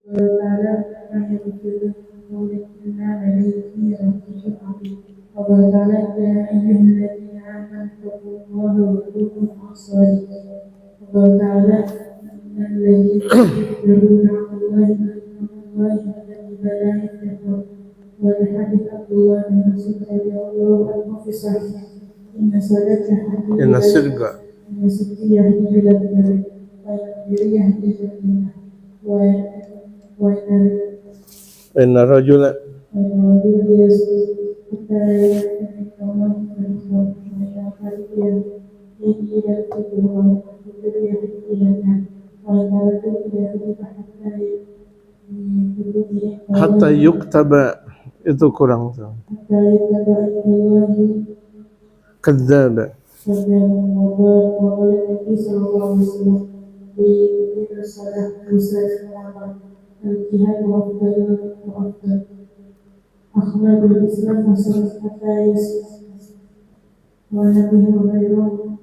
وقال ما يغفر قولك إنا لديه رقيب عتيد وقال يا أيها الذين آمنوا اتقوا الله وكونوا مع الصادقين وقال إن الذين يكفرون عن الله الذي لا يفلحون ولحديث عبد الله بن مسعود رضي الله عنه في صحيح إن الصدق يهدي إلى البر والبر يهدي إلى الجنة وإن الرجل يسجد حتى يأتي الله وإذا قال يهدي إلى الفجر والفجر يهدي إلى النار وإذا الرجل يسجد حتى يكتب itu kurang tuh. Kadzdzab. الجهاد أفضل أخلاق الإسلام وصلت حتى يسلم ونبي غيره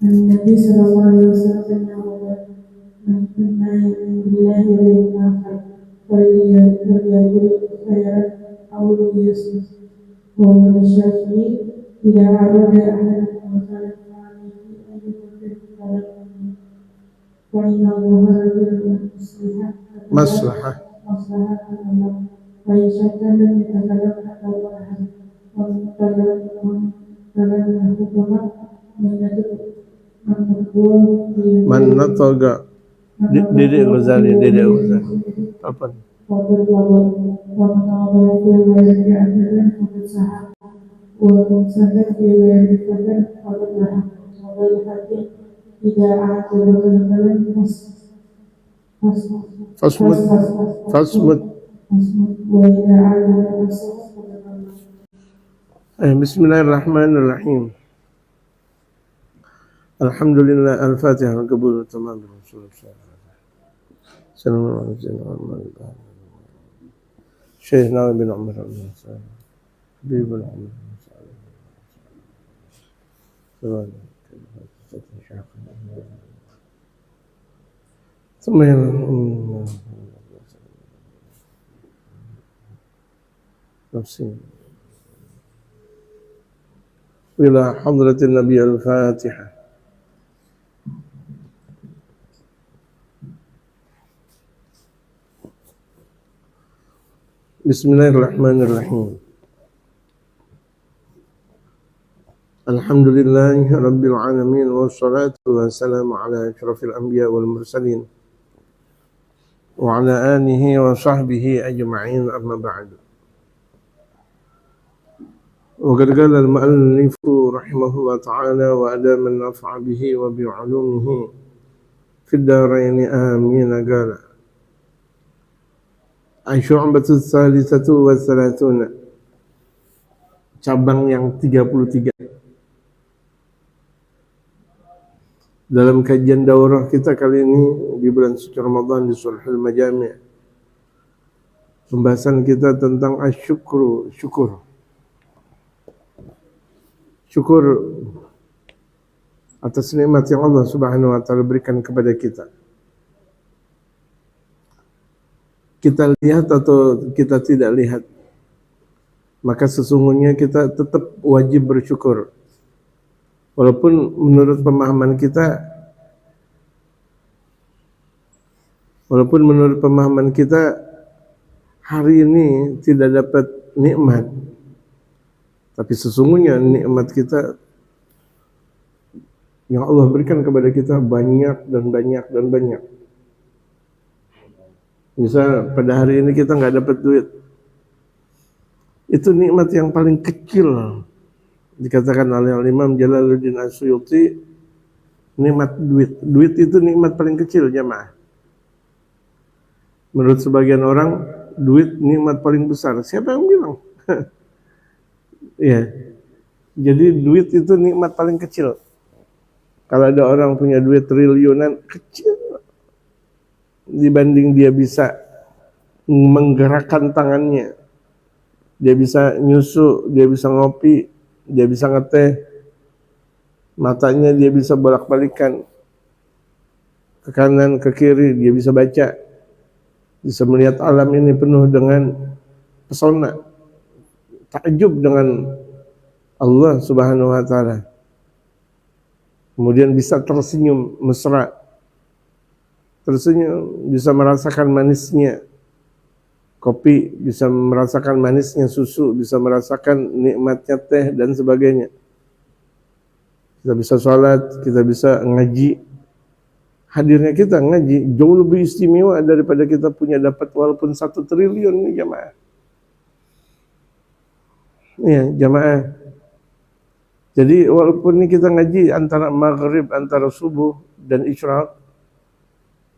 النبي صلى الله عليه وسلم من كان يؤمن بالله واليوم الآخر فليقل خيرا أو ليصمت ومن الشافعي إذا أراد أحدكم وسلم عليه أن يكفر فإن الله رجل مصلحة وإن شك لم يتكلم حتى واحد ومن نطق Dedek Ghazali apa? Fasmud. Bismillahirrahmanirrahim. Alhamdulillah, Al-Fatihah, al-Qabul, tamam. Assalamualaikum. Syekh Nawawi bin Umar Habibul Umar. إلى حضرة النبي الفاتحة. Bismillahirrahmanirrahim. Alhamdulillahi rabbil alamin wassalatu wassalamu ala asyrafil anbiya wal mursalin wa ala alihi wa sahbihi ajma'in, amma ba'du. Wa qad qala al-mu'allif rahimahullah ta'ala wa adama an-naf'a bihi wa bi 'ulumihi fid darain amin. Qala Asy'ubatu tsalisatu wa tsalatsuna, cabang yang 33 dalam kajian daurah kita kali ini di bulan suci Ramadan di Sulhul Majami'. Pembahasan kita tentang syukur atas nikmat yang Allah Subhanahu wa taala berikan kepada kita. Kita lihat atau kita tidak lihat, maka sesungguhnya kita tetap wajib bersyukur. Walaupun menurut pemahaman kita hari ini tidak dapat nikmat, tapi sesungguhnya nikmat kita yang Allah berikan kepada kita banyak dan banyak dan banyak. Misal pada hari ini kita nggak dapat duit, itu nikmat yang paling kecil. Dikatakan oleh Imam Jalaluddin As-Suyuti, nikmat duit itu nikmat paling kecil, jamaah. Menurut sebagian orang, duit nikmat paling besar. Siapa yang bilang? Ya, jadi duit itu nikmat paling kecil. Kalau ada orang punya duit triliunan, kecil dibanding dia bisa menggerakkan tangannya, dia bisa nyusu, dia bisa ngopi, dia bisa ngeteh, matanya dia bisa bolak-balikan ke kanan ke kiri, dia bisa baca. bisa melihat alam ini penuh dengan pesona, takjub dengan Allah Subhanahu wa taala. Kemudian bisa tersenyum mesra, tersenyum, bisa merasakan manisnya kopi, bisa merasakan manisnya susu, bisa merasakan nikmatnya teh dan sebagainya. Kita bisa sholat, kita bisa ngaji. Hadirnya kita ngaji jauh lebih istimewa daripada kita punya dapat walaupun 1 triliun nih jamaah. Iya, jamaah. Jadi walaupun ini kita ngaji antara maghrib, antara subuh dan isyraq,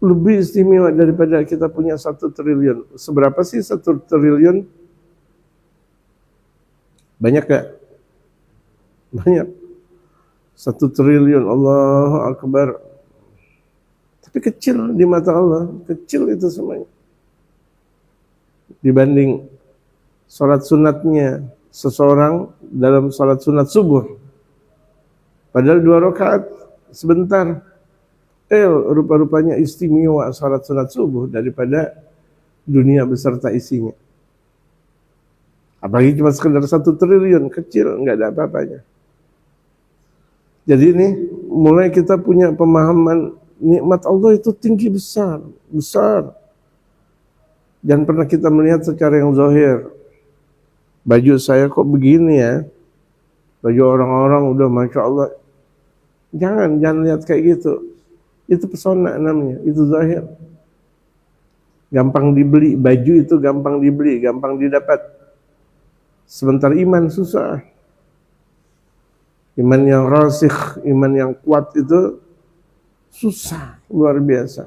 lebih istimewa daripada kita punya 1 triliun. Seberapa sih 1 triliun? Banyak gak? Banyak. 1 triliun, Allahu Akbar. Tapi kecil di mata Allah, kecil itu semuanya. Dibanding sholat sunatnya seseorang dalam sholat sunat subuh. Padahal 2 rakaat sebentar. Rupa-rupanya istimewa sholat sunat subuh daripada dunia beserta isinya. Apalagi cuma sekedar 1 triliun, kecil, nggak ada apa-apanya. Jadi ini mulai kita punya pemahaman nikmat Allah itu tinggi besar. Jangan pernah kita melihat secara yang zahir. Baju saya kok begini ya? Baju orang-orang udah Masya Allah. Jangan lihat kayak gitu. Itu pesona namanya, itu zahir. Gampang dibeli, baju itu gampang dibeli, gampang didapat. Sebentar iman susah. Iman yang rasikh, iman yang kuat itu susah, luar biasa.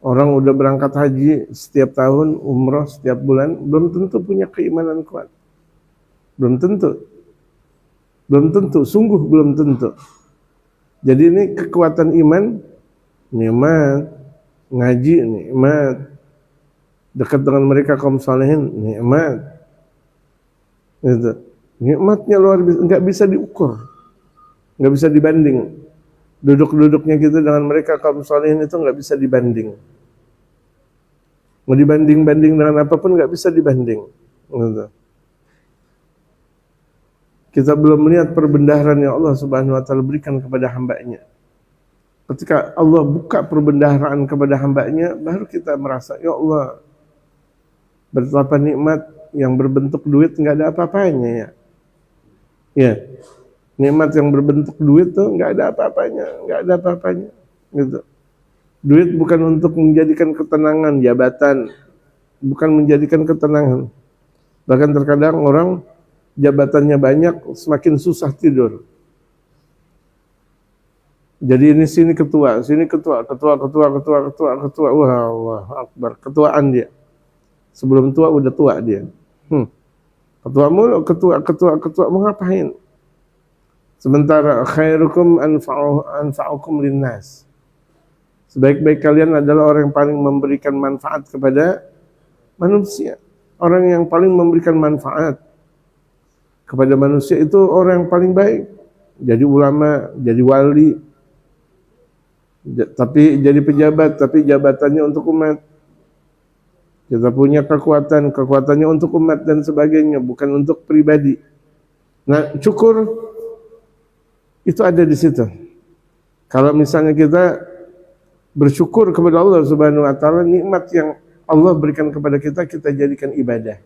Orang udah berangkat haji setiap tahun, umroh setiap bulan, belum tentu punya keimanan kuat. Belum tentu, sungguh belum tentu. Jadi ini kekuatan iman, nikmat, ngaji, nikmat, dekat dengan mereka kaum salihin, nikmat. Gitu. Nikmatnya luar biasa, nggak bisa diukur, nggak bisa dibanding. Duduk-duduknya kita dengan mereka kaum salihin itu nggak bisa dibanding. Mau dibanding-banding dengan apapun nggak bisa dibanding. Gitu. Kita belum melihat perbendaharaan yang Allah Subhanahu wa taala berikan kepada hamba-Nya. Ketika Allah buka perbendaharaan kepada hamba-Nya, baru kita merasa, ya Allah, betapa nikmat yang berbentuk duit nggak ada apa-apanya ya. Ya, nikmat yang berbentuk duit tuh nggak ada apa-apanya, gitu. Duit bukan untuk menjadikan ketenangan, jabatan, bukan menjadikan ketenangan. Bahkan terkadang orang jabatannya banyak, semakin susah tidur. Jadi ini sini ketua, wah Allah Akbar, ketuaan dia. Sebelum tua udah tua dia. Ketua mulu, ketua mau ngapain? Sementara khairukum anfa'ukum linnas. Sebaik-baik kalian adalah orang yang paling memberikan manfaat kepada manusia. Orang yang paling memberikan manfaat kepada manusia itu orang yang paling baik. Jadi ulama, jadi wali, tapi jadi pejabat, tapi jabatannya untuk umat. Kita punya kekuatannya untuk umat dan sebagainya, bukan untuk pribadi. Nah, syukur itu ada di situ. Kalau misalnya kita bersyukur kepada Allah Subhanahu wa taala, nikmat yang Allah berikan kepada kita, kita jadikan ibadah.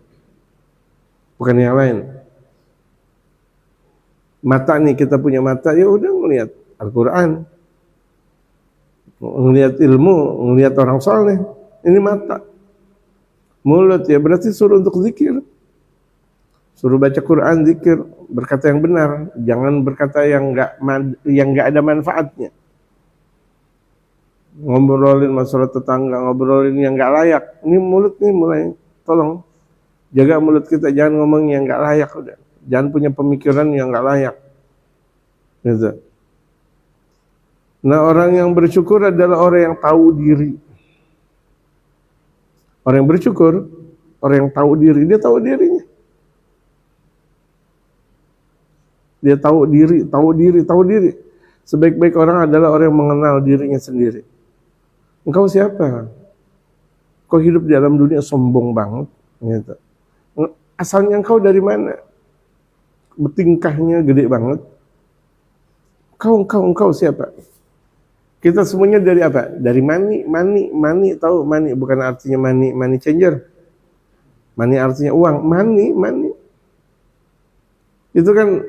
Bukan yang lain. Mata nih, kita punya mata, ya udah ngelihat Al-Qur'an. Ngelihat ilmu, ngelihat orang saleh. Ini mata. Mulut ya berarti suruh untuk zikir. Suruh baca Quran, zikir, berkata yang benar, jangan berkata yang enggak ada manfaatnya. Ngobrolin masalah tetangga, ngobrolin yang enggak layak. Ini mulut nih mulai, tolong jaga mulut kita, jangan ngomong yang enggak layak udah. Jangan punya pemikiran yang enggak layak. Gitu. Nah, orang yang bersyukur adalah orang yang tahu diri. Orang yang bersyukur, orang yang tahu diri, dia tahu dirinya. Dia tahu diri. Sebaik-baik orang adalah orang yang mengenal dirinya sendiri. Engkau siapa? Kau hidup di dalam dunia sombong banget, gitu. Asalnya engkau dari mana? Bertingkahnya gede banget. Engkau siapa? Kita semuanya dari apa? Dari money, tahu money bukan artinya money changer. Money artinya uang, money. Itu kan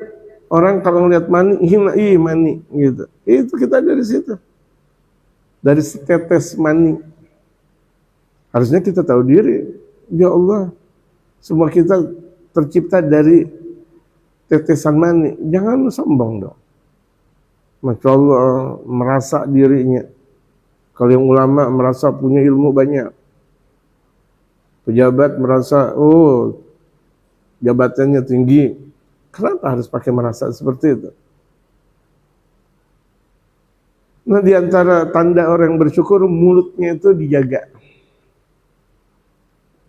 orang kalau ngeliat money, money gitu. Itu kita dari situ. Dari setetes money. Harusnya kita tahu diri. Ya Allah, semua kita tercipta dari tetesan money. Jangan sombong dong. Masya Allah, merasa dirinya. Kalau yang ulama merasa punya ilmu banyak. Pejabat merasa, jabatannya tinggi. Kenapa harus pakai merasa seperti itu? Nah, di antara tanda orang yang bersyukur, mulutnya itu dijaga.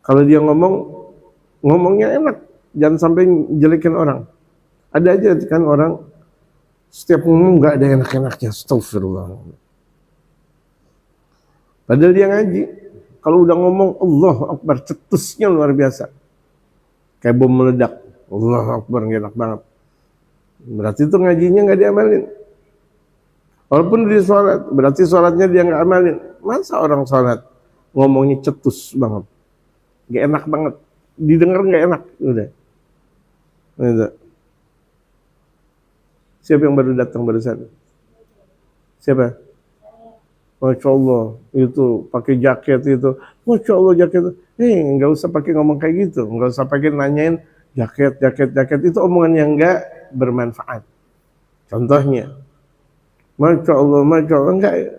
Kalau dia ngomongnya enak. Jangan sampai jelekin orang. Ada aja kan orang, setiap ngomong nggak ada enak-enaknya. Astagfirullah. Padahal dia ngaji. Kalau udah ngomong, Allahu Akbar, cetusnya luar biasa. Kayak bom meledak. Allahu Akbar, enak banget. Berarti itu ngajinya nggak diamalin. Walaupun dia sholat, berarti sholatnya dia nggak amalin. Masa orang sholat ngomongnya cetus banget, nggak enak banget, didengar nggak enak, udah. Siapa yang baru datang barusan? Siapa? Masya Allah, itu pakai jaket itu. Masya Allah jaket itu. Nggak usah pakai ngomong kayak gitu, nggak usah pakai nanyain jaket itu omongan yang nggak bermanfaat. Contohnya, Masya Allah, enggak.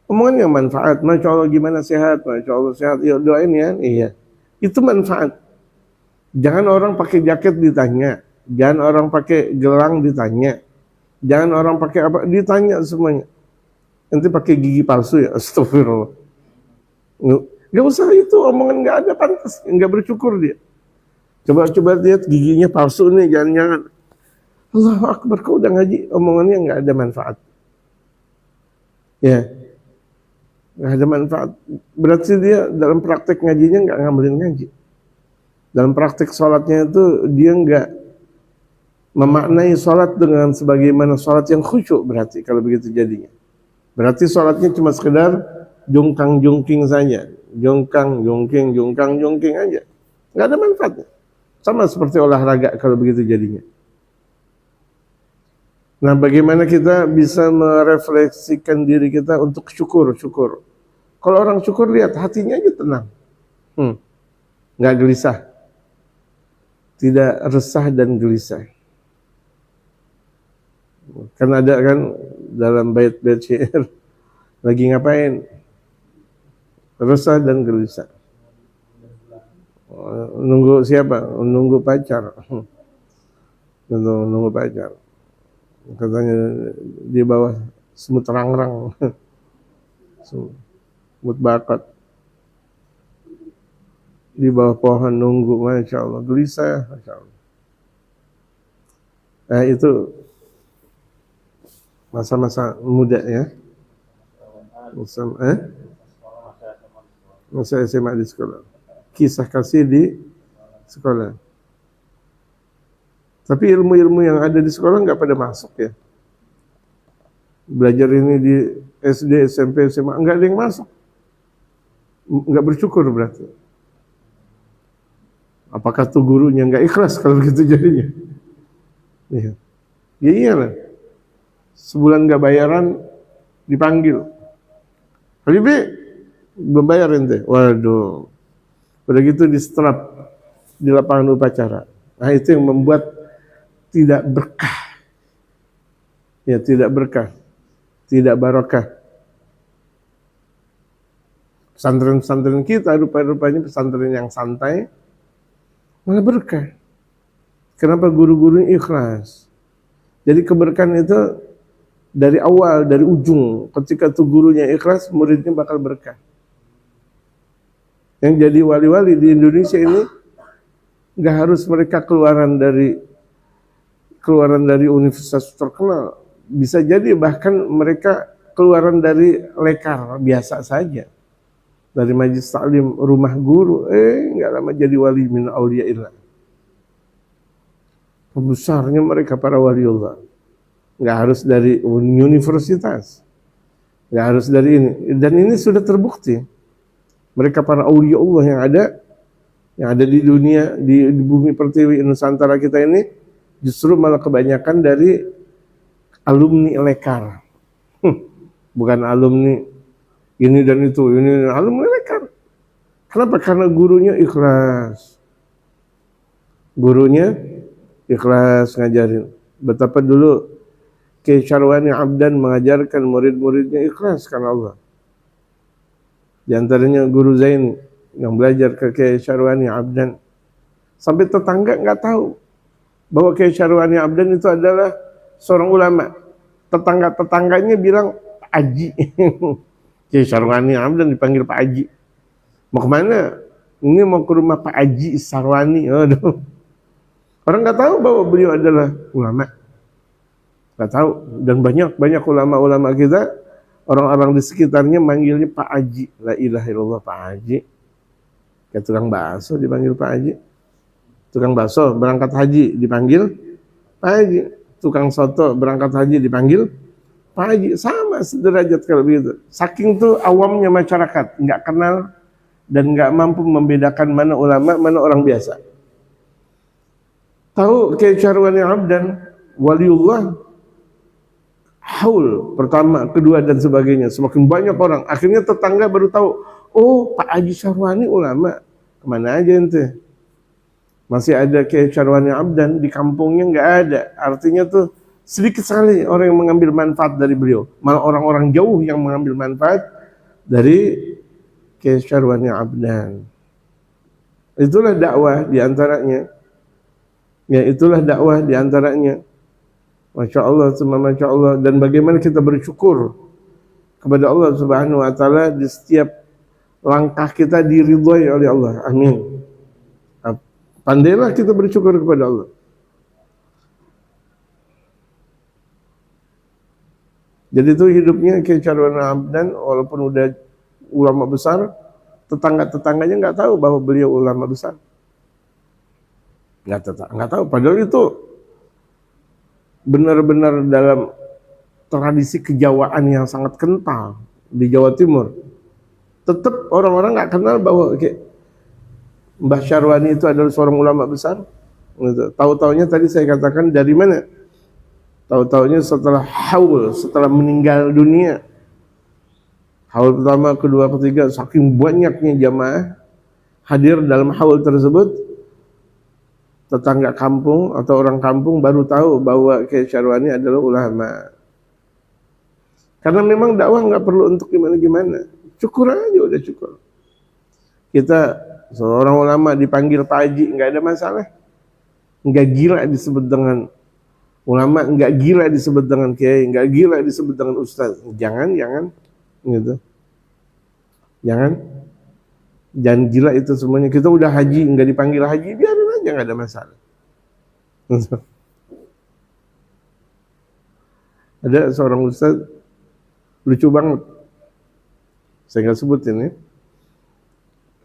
Omongan yang manfaat, Masya Allah gimana sehat, Masya Allah sehat, yuk doain ya, iya. Itu manfaat. Jangan orang pakai jaket ditanya, jangan orang pakai gelang ditanya, jangan orang pakai apa, ditanya semuanya. Nanti pakai gigi palsu ya, astagfirullah. Nggak usah itu, omongan nggak ada pantas, nggak bersyukur dia. Coba lihat giginya palsu nih, jangan-jangan. Allahu Akbar, kau udah ngaji, omongannya nggak ada manfaat. Ya, nggak ada manfaat. Berarti dia dalam praktek ngajinya nggak ngambilin ngaji. Dalam praktek sholatnya itu dia nggak memaknai sholat dengan sebagaimana sholat yang khusyuk, berarti kalau begitu jadinya. Berarti sholatnya cuma sekedar jungkang-jungking saja. Jungkang-jungking aja. Nggak ada manfaatnya. Sama seperti olahraga kalau begitu jadinya. Nah, bagaimana kita bisa merefleksikan diri kita untuk syukur. Kalau orang syukur, lihat hatinya aja tenang. Nggak gelisah. Tidak resah dan gelisah. Kan ada kan dalam bait-bait syair, lagi ngapain? Resah dan gelisah. Nunggu siapa? Nunggu pacar. Nunggu pacar. Katanya di bawah semut rangrang, semut bakat, di bawah pohon nunggu, Masya Allah, gelisah, Masya Allah. Nah, itu masa-masa muda ya, masa SMA di sekolah, kisah kasih di sekolah. Tapi ilmu-ilmu yang ada di sekolah nggak pada masuk ya. Belajar ini di SD, SMP, SMA, nggak ada yang masuk. Nggak bersyukur berarti. Apakah tuh gurunya nggak ikhlas kalau begitu jadinya? Iya. Ya iyalah. Sebulan nggak bayaran, dipanggil. Habibie, belum bayar ente. Waduh. Udah gitu di setrap di lapangan upacara. Nah, itu yang membuat tidak berkah. Ya, tidak berkah. Tidak barokah. Pesantren-pesantren kita rupanya pesantren yang santai, malah berkah. Kenapa guru-gurunya ikhlas? Jadi keberkahan itu dari awal, dari ujung. Ketika tuh gurunya ikhlas, muridnya bakal berkah. Yang jadi wali-wali di Indonesia ini nggak harus mereka keluaran dari universitas terkenal. Bisa jadi bahkan mereka keluaran dari lekar biasa saja. dari majlis taklim rumah guru, nggak lama jadi wali min auliyaillah. Pembesarnya mereka para waliullah. Nggak harus dari universitas, nggak harus dari ini. Dan ini sudah terbukti. Mereka para auliyaullah yang ada di dunia, di bumi pertiwi Nusantara kita ini, justru malah kebanyakan dari alumni lekar. Bukan alumni ini dan itu, ini alumni lekar. Kenapa? Karena gurunya ikhlas. Gurunya ikhlas ngajarin. Betapa dulu Kiai Syarwani Abdan mengajarkan murid-muridnya ikhlas karena Allah. Di antaranya Guru Zain yang belajar ke Kiai Syarwani Abdan. Sampai tetangga nggak tahu bahwa Kiai Syarwani Abdan itu adalah seorang ulama. Tetangga-tetangganya bilang Pak Haji. Kiai Syarwani Abdan dipanggil Pak Haji. Mau kemana? Ini mau ke rumah Pak Haji Syarwani. Aduh. Orang nggak tahu bahwa beliau adalah ulama. Nggak tahu. Dan banyak ulama-ulama kita, orang-orang di sekitarnya manggilnya Pak Haji. La ilaha illallah Pak Haji. Kayak tukang bakso dipanggil Pak Haji. Tukang bakso berangkat haji dipanggil Pak Haji. Tukang soto berangkat haji dipanggil Pak Haji. Sama sederajat kalau begitu. Saking tuh awamnya masyarakat, nggak kenal dan nggak mampu membedakan mana ulama, mana orang biasa. Tahu Kiai Syarwani Abdan, waliullah, haul pertama, kedua dan sebagainya. Semakin banyak orang, akhirnya tetangga baru tahu, oh Pak Haji Syarwani ulama. Kemana aja ente? Masih ada Kiai Syarwani Abdan di kampungnya nggak ada. Artinya tuh sedikit sekali orang yang mengambil manfaat dari beliau. Malah orang-orang jauh yang mengambil manfaat dari Kiai Syarwani Abdan. Itulah dakwah di antaranya. Ya itulah dakwah di antaranya. Masya Allah, semua Masya Allah. Dan bagaimana kita bersyukur kepada Allah Subhanahu wa Ta'ala di setiap langkah kita diridhoi oleh Allah. Amin. Pandailah kita bersyukur kepada Allah. Jadi itu hidupnya Kiai Syarwani Abdan, walaupun udah ulama besar, tetangga-tetangganya nggak tahu bahwa beliau ulama besar. Nggak tahu. Padahal itu benar-benar dalam tradisi kejawaan yang sangat kental di Jawa Timur. Tetap orang-orang nggak kenal bahwa Mbah Syarwani itu adalah seorang ulama besar. Tahu-taunya tadi saya katakan dari mana? Tahu-taunya setelah haul, setelah meninggal dunia. Haul pertama, kedua, ketiga, saking banyaknya jamaah hadir dalam haul tersebut. Tetangga kampung atau orang kampung baru tahu bahwa Kiai Syarwani adalah ulama. Karena memang dakwah nggak perlu untuk gimana-gimana. Syukur aja udah syukur. Kita seorang ulama dipanggil Pak Haji nggak ada masalah. Nggak gila disebut dengan ulama, nggak gila disebut dengan kiai, nggak gila disebut dengan ustaz. Jangan gitu. Jangan gila itu semuanya. Kita udah haji nggak dipanggil haji, biarin aja, nggak ada masalah. Ada seorang ustaz lucu banget, saya nggak sebutin ya.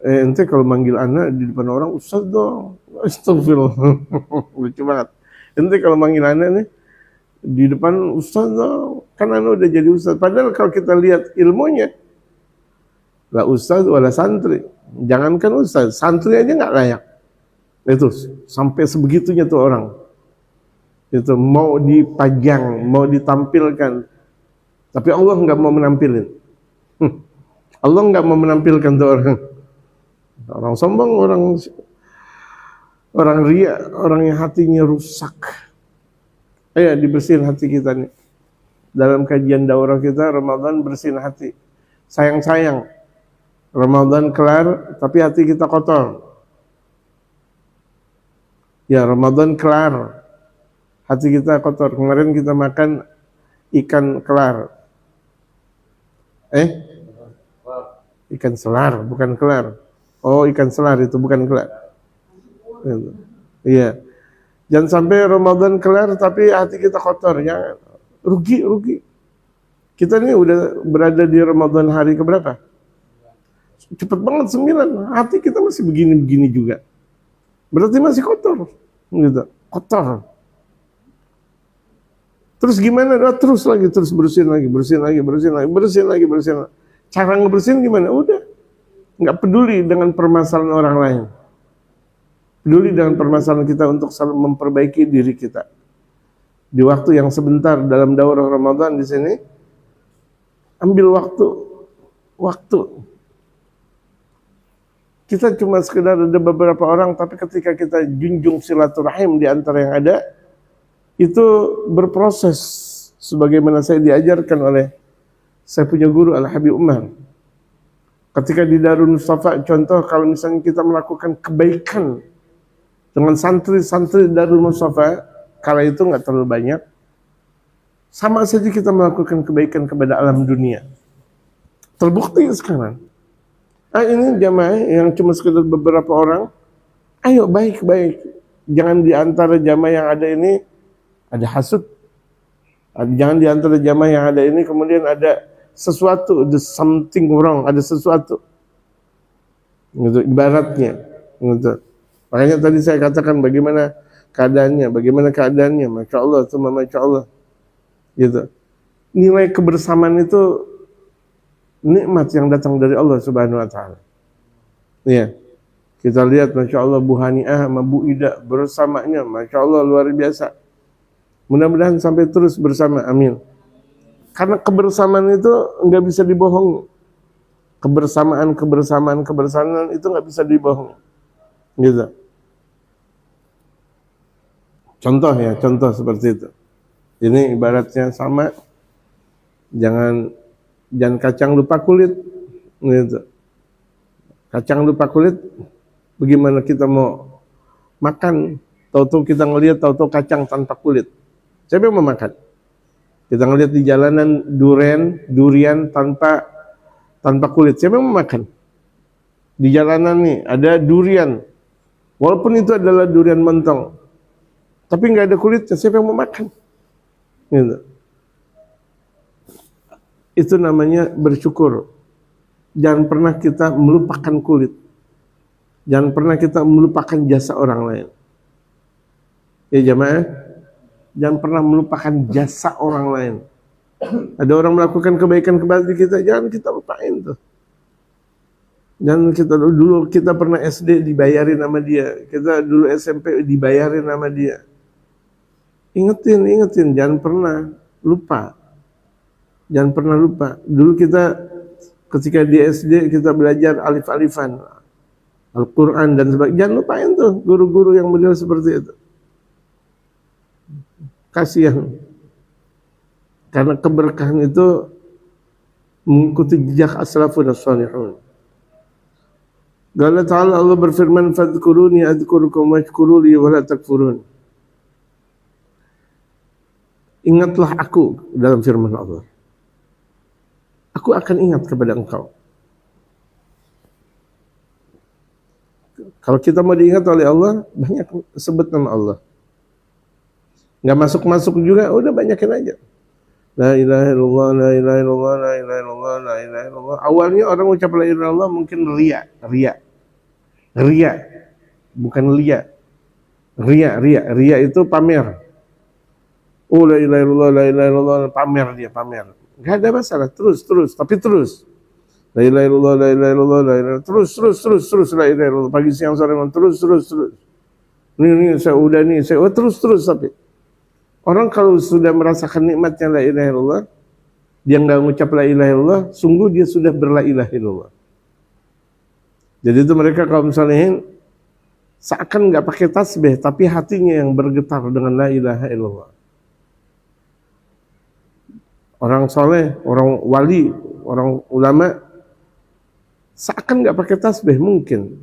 Ente kalau manggil anak di depan orang ustaz dong, astagfirullah. Lucu banget. Ente kalau manggil anak nih di depan ustaz dong, kan anak udah jadi ustaz. Padahal kalau kita lihat ilmunya, lah ustaz wala santri. Jangankan ustaz, santri aja nggak layak. Itu sampai sebegitunya tuh orang. Itu mau dipajang, mau ditampilkan, tapi Allah nggak mau menampilin. Allah nggak mau menampilkan tuh orang. Orang sombong, orang ria, orang yang hatinya rusak. Ayo dibersihin hati kita nih. Dalam kajian daurah kita Ramadan, bersihin hati. Sayang-sayang Ramadan kelar tapi hati kita kotor. Ya Ramadan kelar, hati kita kotor. Kemarin kita makan ikan kelar. Ikan selar, bukan kelar. Oh, ikan selar itu bukan kelar. Iya. Jangan sampai Ramadan kelar tapi hati kita kotor. Jangan. Rugi. Kita ini udah berada di Ramadan hari keberapa? cepet banget 9, hati kita masih begini-begini juga. Berarti masih kotor, gitu, kotor. Terus gimana? Terus bersihin lagi. Cara ngebersihin gimana? Udah, nggak peduli dengan permasalahan orang lain. Peduli dengan permasalahan kita untuk selalu memperbaiki diri kita. Di waktu yang sebentar dalam daurah Ramadan di sini, ambil waktu. Kita cuma sekedar ada beberapa orang, tapi ketika kita junjung silaturahim di antara yang ada, itu berproses sebagaimana saya diajarkan oleh saya punya guru Al-Habib Umar. Ketika di Darul Mustafa, contoh kalau misalnya kita melakukan kebaikan dengan santri-santri Darul Mustafa, kala itu nggak terlalu banyak, sama saja kita melakukan kebaikan kepada alam dunia. Terbukti sekarang. Ini jamaah yang cuma sekedar beberapa orang, ayo baik-baik. Jangan di antara jamaah yang ada ini ada hasud. Jangan di antara jamaah yang ada ini kemudian ada sesuatu, the something wrong, ada sesuatu. Gitu, ibaratnya. Gitu. Makanya tadi saya katakan bagaimana keadaannya, Masya Allah, Masya Allah. Gitu. Nilai kebersamaan itu nikmat yang datang dari Allah Subhanahu wa Ta'ala. Iya. Kita lihat Masya Allah Bu Hani'ah sama Bu Ida bersamanya, Masya Allah luar biasa. Mudah-mudahan sampai terus bersama, amin. Karena kebersamaan itu nggak bisa dibohongi. Kebersamaan itu nggak bisa dibohongi. Gitu. Contoh seperti itu. Ini ibaratnya sama, jangan kacang lupa kulit. Gitu. Kacang lupa kulit, bagaimana kita mau makan? Tahu-tahu kita ngelihat, tahu-tahu kacang tanpa kulit. Siapa yang mau makan? Kita ngelihat di jalanan durian tanpa kulit. Siapa yang mau makan? Di jalanan nih ada durian. Walaupun itu adalah durian mentong, tapi nggak ada kulitnya. Siapa yang mau makan? Gitu. Itu namanya bersyukur. Jangan pernah kita melupakan kulit. Jangan pernah kita melupakan jasa orang lain. Ya jamaah, jangan pernah melupakan jasa orang lain. Ada orang melakukan kebaikan kepada kita, jangan kita lupain tuh. Jangan kita dulu kita pernah SD dibayarin sama dia, kita dulu SMP dibayarin sama dia. Ingetin, jangan pernah lupa. Jangan pernah lupa. Dulu kita ketika di SD kita belajar alif-alifan, Al-Quran dan sebagainya. Jangan lupain tuh guru-guru yang model seperti itu. Kasihan. Karena keberkahan itu mengikuti jejak as-salafun as-salihun. Allah Ta'ala Allah berfirman, "Fadhkuruni adhkurukum washkuruli wa la takfurun." Ingatlah aku dalam firman Allah. Aku akan ingat kepada engkau. Kalau kita mau diingat oleh Allah, banyak sebut nama Allah. Nggak masuk juga, udah banyakin aja. La ilaha illallah, la ilaha illallah, la ilaha illallah, la ilaha illallah. Awalnya orang ucap la ilaha illallah mungkin ria. Bukan lia. Ria itu pamer. Oh la ilaha illallah, la ilaha illallah, pamer. Enggak ada masalah, terus. La ilaha illallah, la ilaha illallah, la ilaha terus la ilaha illallah. Pagi siang sore malam terus. Ini saya udah terus tapi orang kalau sudah merasakan nikmatnya la ilaha illallah, dia enggak mengucap la ilaha illallah, sungguh dia sudah berla ilaha illallah. Jadi itu mereka kaum salihin seakan enggak pakai tasbih, tapi hatinya yang bergetar dengan la ilaha illallah. Orang soleh, orang wali, orang ulama seakan nggak pakai tasbih mungkin,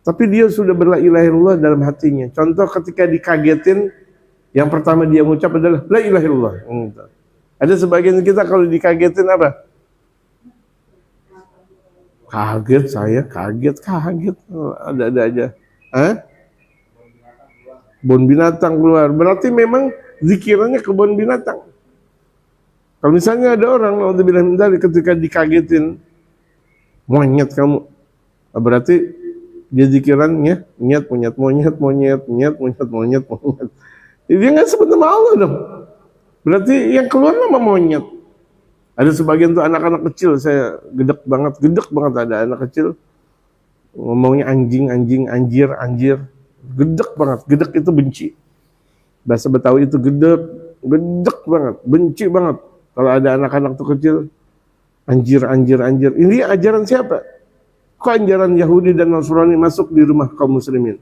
tapi dia sudah berla ilaha illallah dalam hatinya. Contoh ketika dikagetin, yang pertama dia mengucap adalah la ilaha illallah. Ada sebagian kita kalau dikagetin apa? Kaget. Ada aja. Bon binatang keluar. Berarti memang zikirannya kebun binatang. Kalau misalnya ada orang ketika dikagetin, monyet kamu. Berarti dia zikirannya nyet monyet monyet monyet nyet monyet monyet monyet. Dia nggak sebut nama Allah dong. Berarti yang keluar nama monyet. Ada sebagian tuh anak-anak kecil, saya gedek banget ada anak kecil ngomongnya anjing, anjing, anjir, anjir. Gedek banget, gedek itu benci. Bahasa Betawi itu gedek banget, benci banget. Kalau ada anak-anak tuh kecil, anjir, anjir, anjir. Ini ajaran siapa? Kok ajaran Yahudi dan Nasrani masuk di rumah kaum muslimin?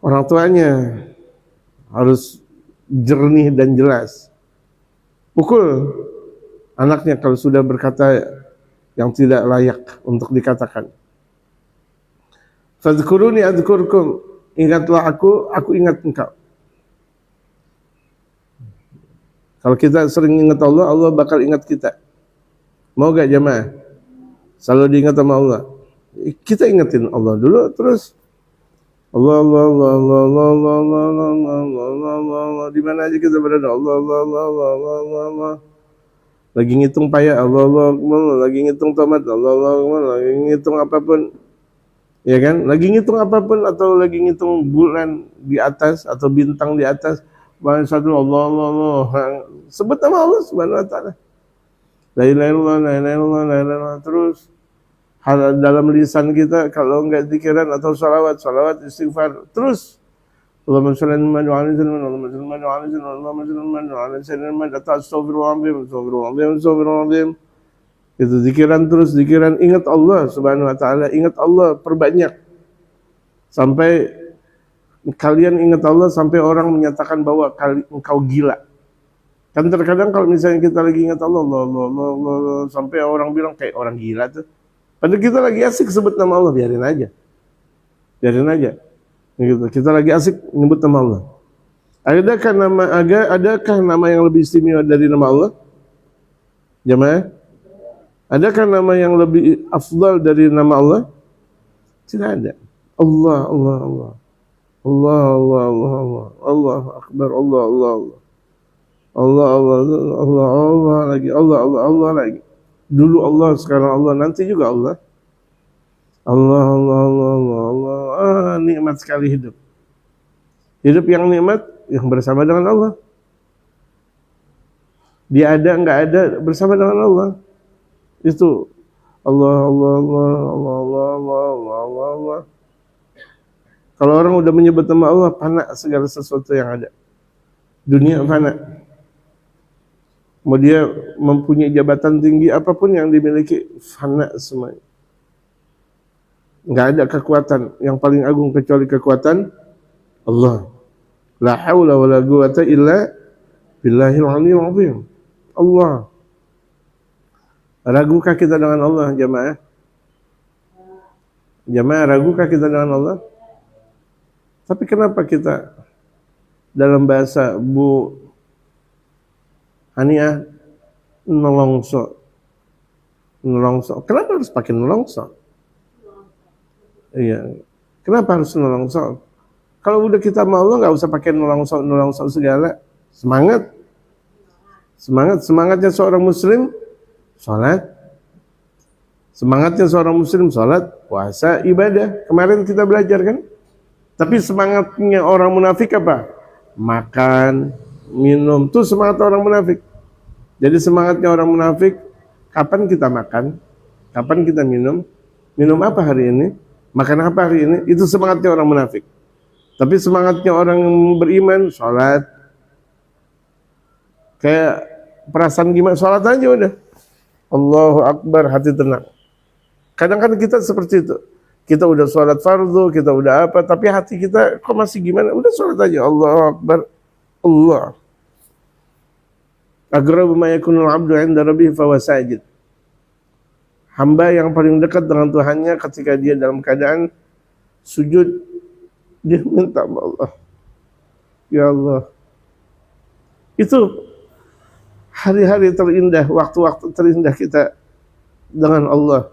Orang tuanya harus jernih dan jelas. Pukul anaknya kalau sudah berkata yang tidak layak untuk dikatakan. Fadhkuruni adzkurkum. Ingatlah aku ingat engkau. Kalau kita sering ingat Allah, Allah bakal ingat kita. Mau gak jamaah? Selalu diingat sama Allah. Kita ingetin Allah dulu, terus Allah Allah Allah Allah Allah Allah Allah Allah Allah Allah. Di mana aja kita berada, Allah Allah Allah Allah Allah Allah Allah. Lagi ngitung payah, Allah Allah Allah. Lagi ngitung tomat, Allah Allah Allah. Lagi ngitung apapun, ya kan? Lagi ngitung apapun atau lagi ngitung bulan di atas atau bintang di atas. Bahkan satu Allah Allah Allah. Sebut nama Allah Subhanahu Wa Taala. La ilaha illallah, la ilaha illallah, la ilaha illallah. Terus hal dalam lisan kita kalau enggak zikiran atau salawat istighfar terus Allahumma shalli ala Muhammad Allahumma shalli ala Muhammad Allahumma shalli ala Muhammad astaghfirullahaladzim. Itu zikiran terus, zikiran, ingat Allah Subhanahu Wa Taala, ingat Allah, perbanyak sampai kalian ingat Allah sampai orang menyatakan bahwa engkau gila. Kan terkadang kalau misalnya kita lagi ingat Allah, Allah sampai orang bilang kayak orang gila tuh. Padahal kita lagi asik sebut nama Allah, biarin aja. Gitu. Kita lagi asik nyebut nama Allah. Adakah nama yang lebih istimewa dari nama Allah? Jamaah? Adakah nama yang lebih afdal dari nama Allah? Tidak ada. Allah, Allah, Allah. Allah, Allah, Allah, Allah. Allah akbar, Allah, Allah, Allah. Allah, Allah, Allah, Allah lagi. Allah, Allah, Allah lagi. Dulu Allah, sekarang Allah, nanti juga Allah. Allah, Allah, Allah, Allah, Allah. Nikmat sekali hidup. Hidup yang nikmat, yang bersama dengan Allah. Dia ada, enggak ada, bersama dengan Allah. Itu Allah, Allah, Allah, Allah, Allah, Allah, Allah, Allah, Allah. Kalau orang udah menyebut nama Allah, fana segala sesuatu yang ada. Dunia fana. Mau dia mempunyai jabatan tinggi apapun yang dimiliki, fana semuanya. Enggak ada kekuatan yang paling agung kecuali kekuatan Allah. La haula wala quwata illa billahil aliyyil azim. Allah. Ragukah kita dengan Allah, jamaah? Jamaah, ragukah kita dengan Allah? Tapi kenapa kita dalam bahasa Bu Haniah nolongso? Kenapa harus pakai nolongso? Iya. Kenapa harus nolongso? Kalau udah kita mau Allah nggak usah pakai nolongso segala. Semangatnya seorang muslim salat. Semangatnya seorang muslim salat, puasa, ibadah. Kemarin kita belajar kan? Tapi semangatnya orang munafik apa? Makan, minum. Itu semangat orang munafik. Jadi semangatnya orang munafik, kapan kita makan? Kapan kita minum? Minum apa hari ini? Makan apa hari ini? Itu semangatnya orang munafik. Tapi semangatnya orang beriman, sholat. Kayak perasaan gimana? Sholat aja udah. Allahu Akbar, hati tenang. Kadang-kadang kita seperti itu. Kita udah sholat fardu, kita udah apa, tapi hati kita kok masih gimana? Udah sholat aja. Allahu Akbar. Allah. Aqrabu ma yakunul 'abdu 'inda rabbih fahuwa sajid. Hamba yang paling dekat dengan Tuhannya ketika dia dalam keadaan sujud, dia minta sama Allah. Ya Allah. Itu hari-hari terindah, waktu-waktu terindah kita dengan Allah.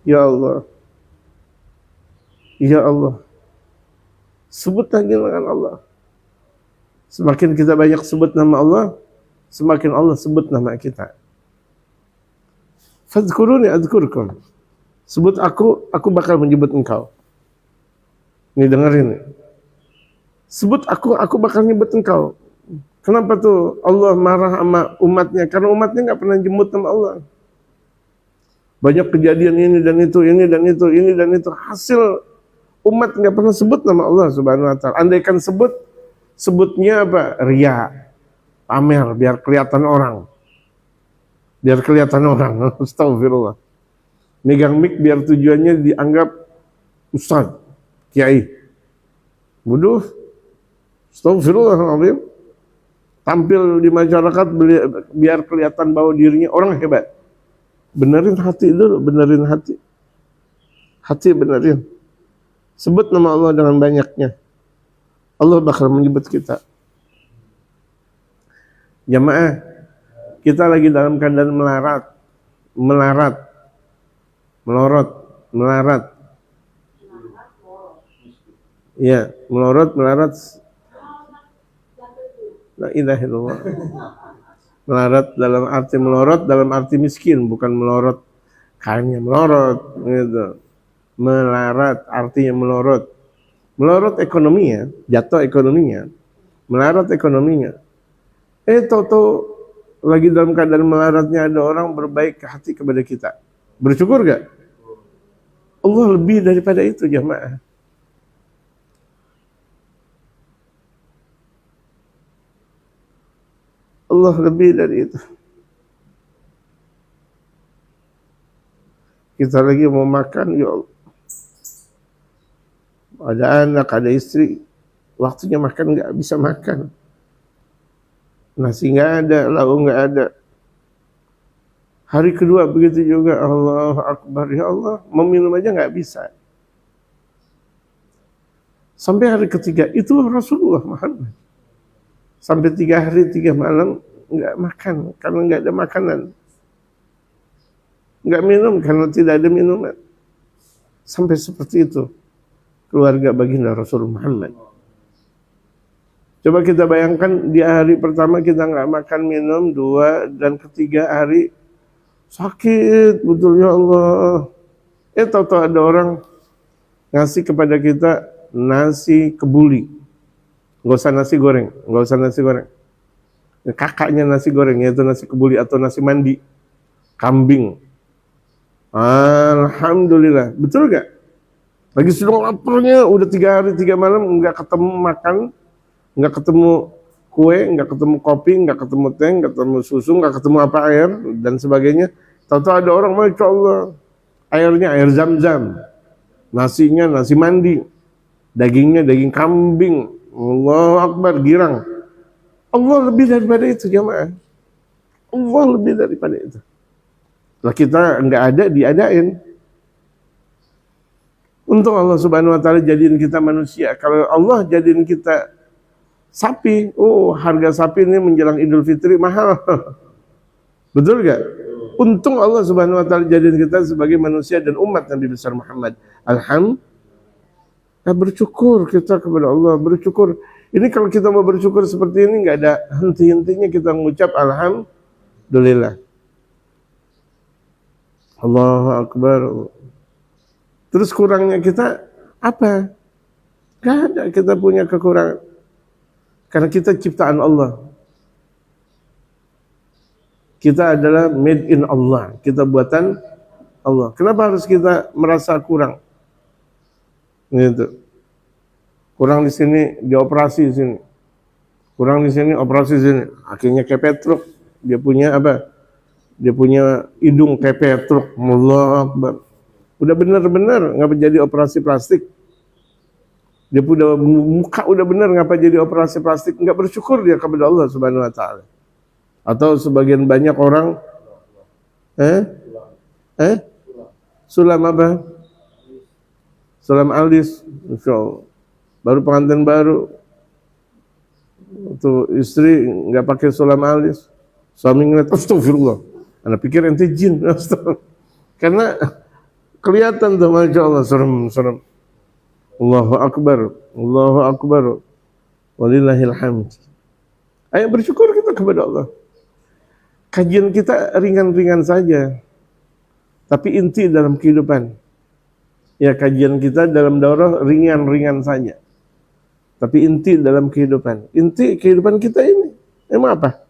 Ya Allah. Ya Allah. Sebut lagi dengan Allah. Semakin kita banyak sebut nama Allah, semakin Allah sebut nama kita. Fadhkuruni adzkurkum. Sebut aku bakal menyebut engkau. Ini dengerin nih. Sebut aku bakal nyebut engkau. Kenapa tuh Allah marah sama umatnya? Karena umatnya nggak pernah jemput nama Allah. Banyak kejadian ini dan itu, ini dan itu, ini dan itu. Hasil umat nggak pernah sebut nama Allah Subhanahu Wa Taala. Andaikan sebutnya apa? Ria, pamer, biar kelihatan orang. Biar kelihatan orang. Astagfirullah. Megang mic biar tujuannya dianggap ustaz, kiai. Bodoh. Astagfirullahaladzim. Tampil di masyarakat biar kelihatan bahwa dirinya orang hebat. Benerin hati dulu, benerin hati. Hati benerin. Sebut nama Allah dengan banyaknya. Allah bakal menyebut kita. Jamaah, kita lagi dalam keadaan melorot. Ya, melarat. La ilaha illallah. Melorot dalam arti miskin, bukan melorot kainnya melorot gitu. Melarat artinya melorot. Melorot ekonominya, jatuh ekonominya. Melarat ekonominya. Tahu-tahu lagi dalam keadaan melaratnya ada orang berbaik hati kepada kita. Bersyukur gak? Allah lebih daripada itu jamaah. Allah lebih dari itu. Kita lagi mau makan, ya Allah. Ada anak, ada istri, waktunya makan nggak bisa makan. Nasi nggak ada, lauk nggak ada. Hari kedua begitu juga, Allahu Akbar, ya Allah, mau minum aja nggak bisa. Sampai hari ketiga, itu Rasulullah Muhammad. Sampai 3 hari 3 malam nggak makan karena nggak ada makanan, nggak minum karena tidak ada minuman. Sampai seperti itu keluarga baginda Rasul Muhammad. Coba kita bayangkan di hari pertama kita nggak makan minum, 2 dan ketiga hari sakit betul ya Allah. Tahu-tahu ada orang ngasih kepada kita nasi kebuli. Nggak usah nasi goreng. Kakaknya nasi goreng, yaitu nasi kebuli atau nasi mandi kambing. Alhamdulillah. Betul gak? Lagi sedang laparnya, udah 3 hari 3 malam nggak ketemu makan, nggak ketemu kue, nggak ketemu kopi, nggak ketemu teh, nggak ketemu susu, nggak ketemu apa air dan sebagainya. Tahu-tahu ada orang, masya Allah, airnya air zam-zam, nasinya nasi mandi, dagingnya daging kambing. Allahu Akbar, girang. Allah lebih daripada itu jamaah. Allah lebih daripada itu. Lah kita nggak ada, diadain. Untung Allah Subhanahu Wa Taala jadiin kita manusia. Kalau Allah jadiin kita sapi, harga sapi ini menjelang Idul Fitri mahal. Betul gak? Untung Allah Subhanahu Wa Taala jadiin kita sebagai manusia dan umat Nabi besar Muhammad. Alhamdulillah. Bersyukur kita kepada Allah, bersyukur. Ini kalau kita mau bersyukur seperti ini nggak ada henti-hentinya kita mengucap alhamdulillah. Allahu Akbar. Terus kurangnya kita apa? Gak ada kita punya kekurangan. Karena kita ciptaan Allah. Kita adalah made in Allah. Kita buatan Allah. Kenapa harus kita merasa kurang? Gitu. Kurang di sini, dioperasi di sini. Kurang di sini, operasi di sini. Akhirnya kayak Petruk. Dia punya apa? Dia punya hidung kayak Petruk. Allahu Akbar. Udah benar-benar ngapa jadi operasi plastik? Dia punya muka udah benar ngapa jadi operasi plastik? Enggak bersyukur dia kepada Allah Subhanahu Wa Taala. Atau sebagian banyak orang sulam apa? Sulam alis, insyaallah. Baru pengantin baru, tuh istri nggak pakai sulam alis, suami ngeliat, astagfirullah, anak pikir ente jin, karena kelihatan tuh, masya Allah, serem. Allahu Akbar, walillahil hamd. Ayo bersyukur kita kepada Allah. Kajian kita ringan-ringan saja. tapi inti dalam kehidupan. Ya, kajian kita dalam daurah ringan-ringan saja. Tapi inti dalam kehidupan. Inti kehidupan kita ini emang apa?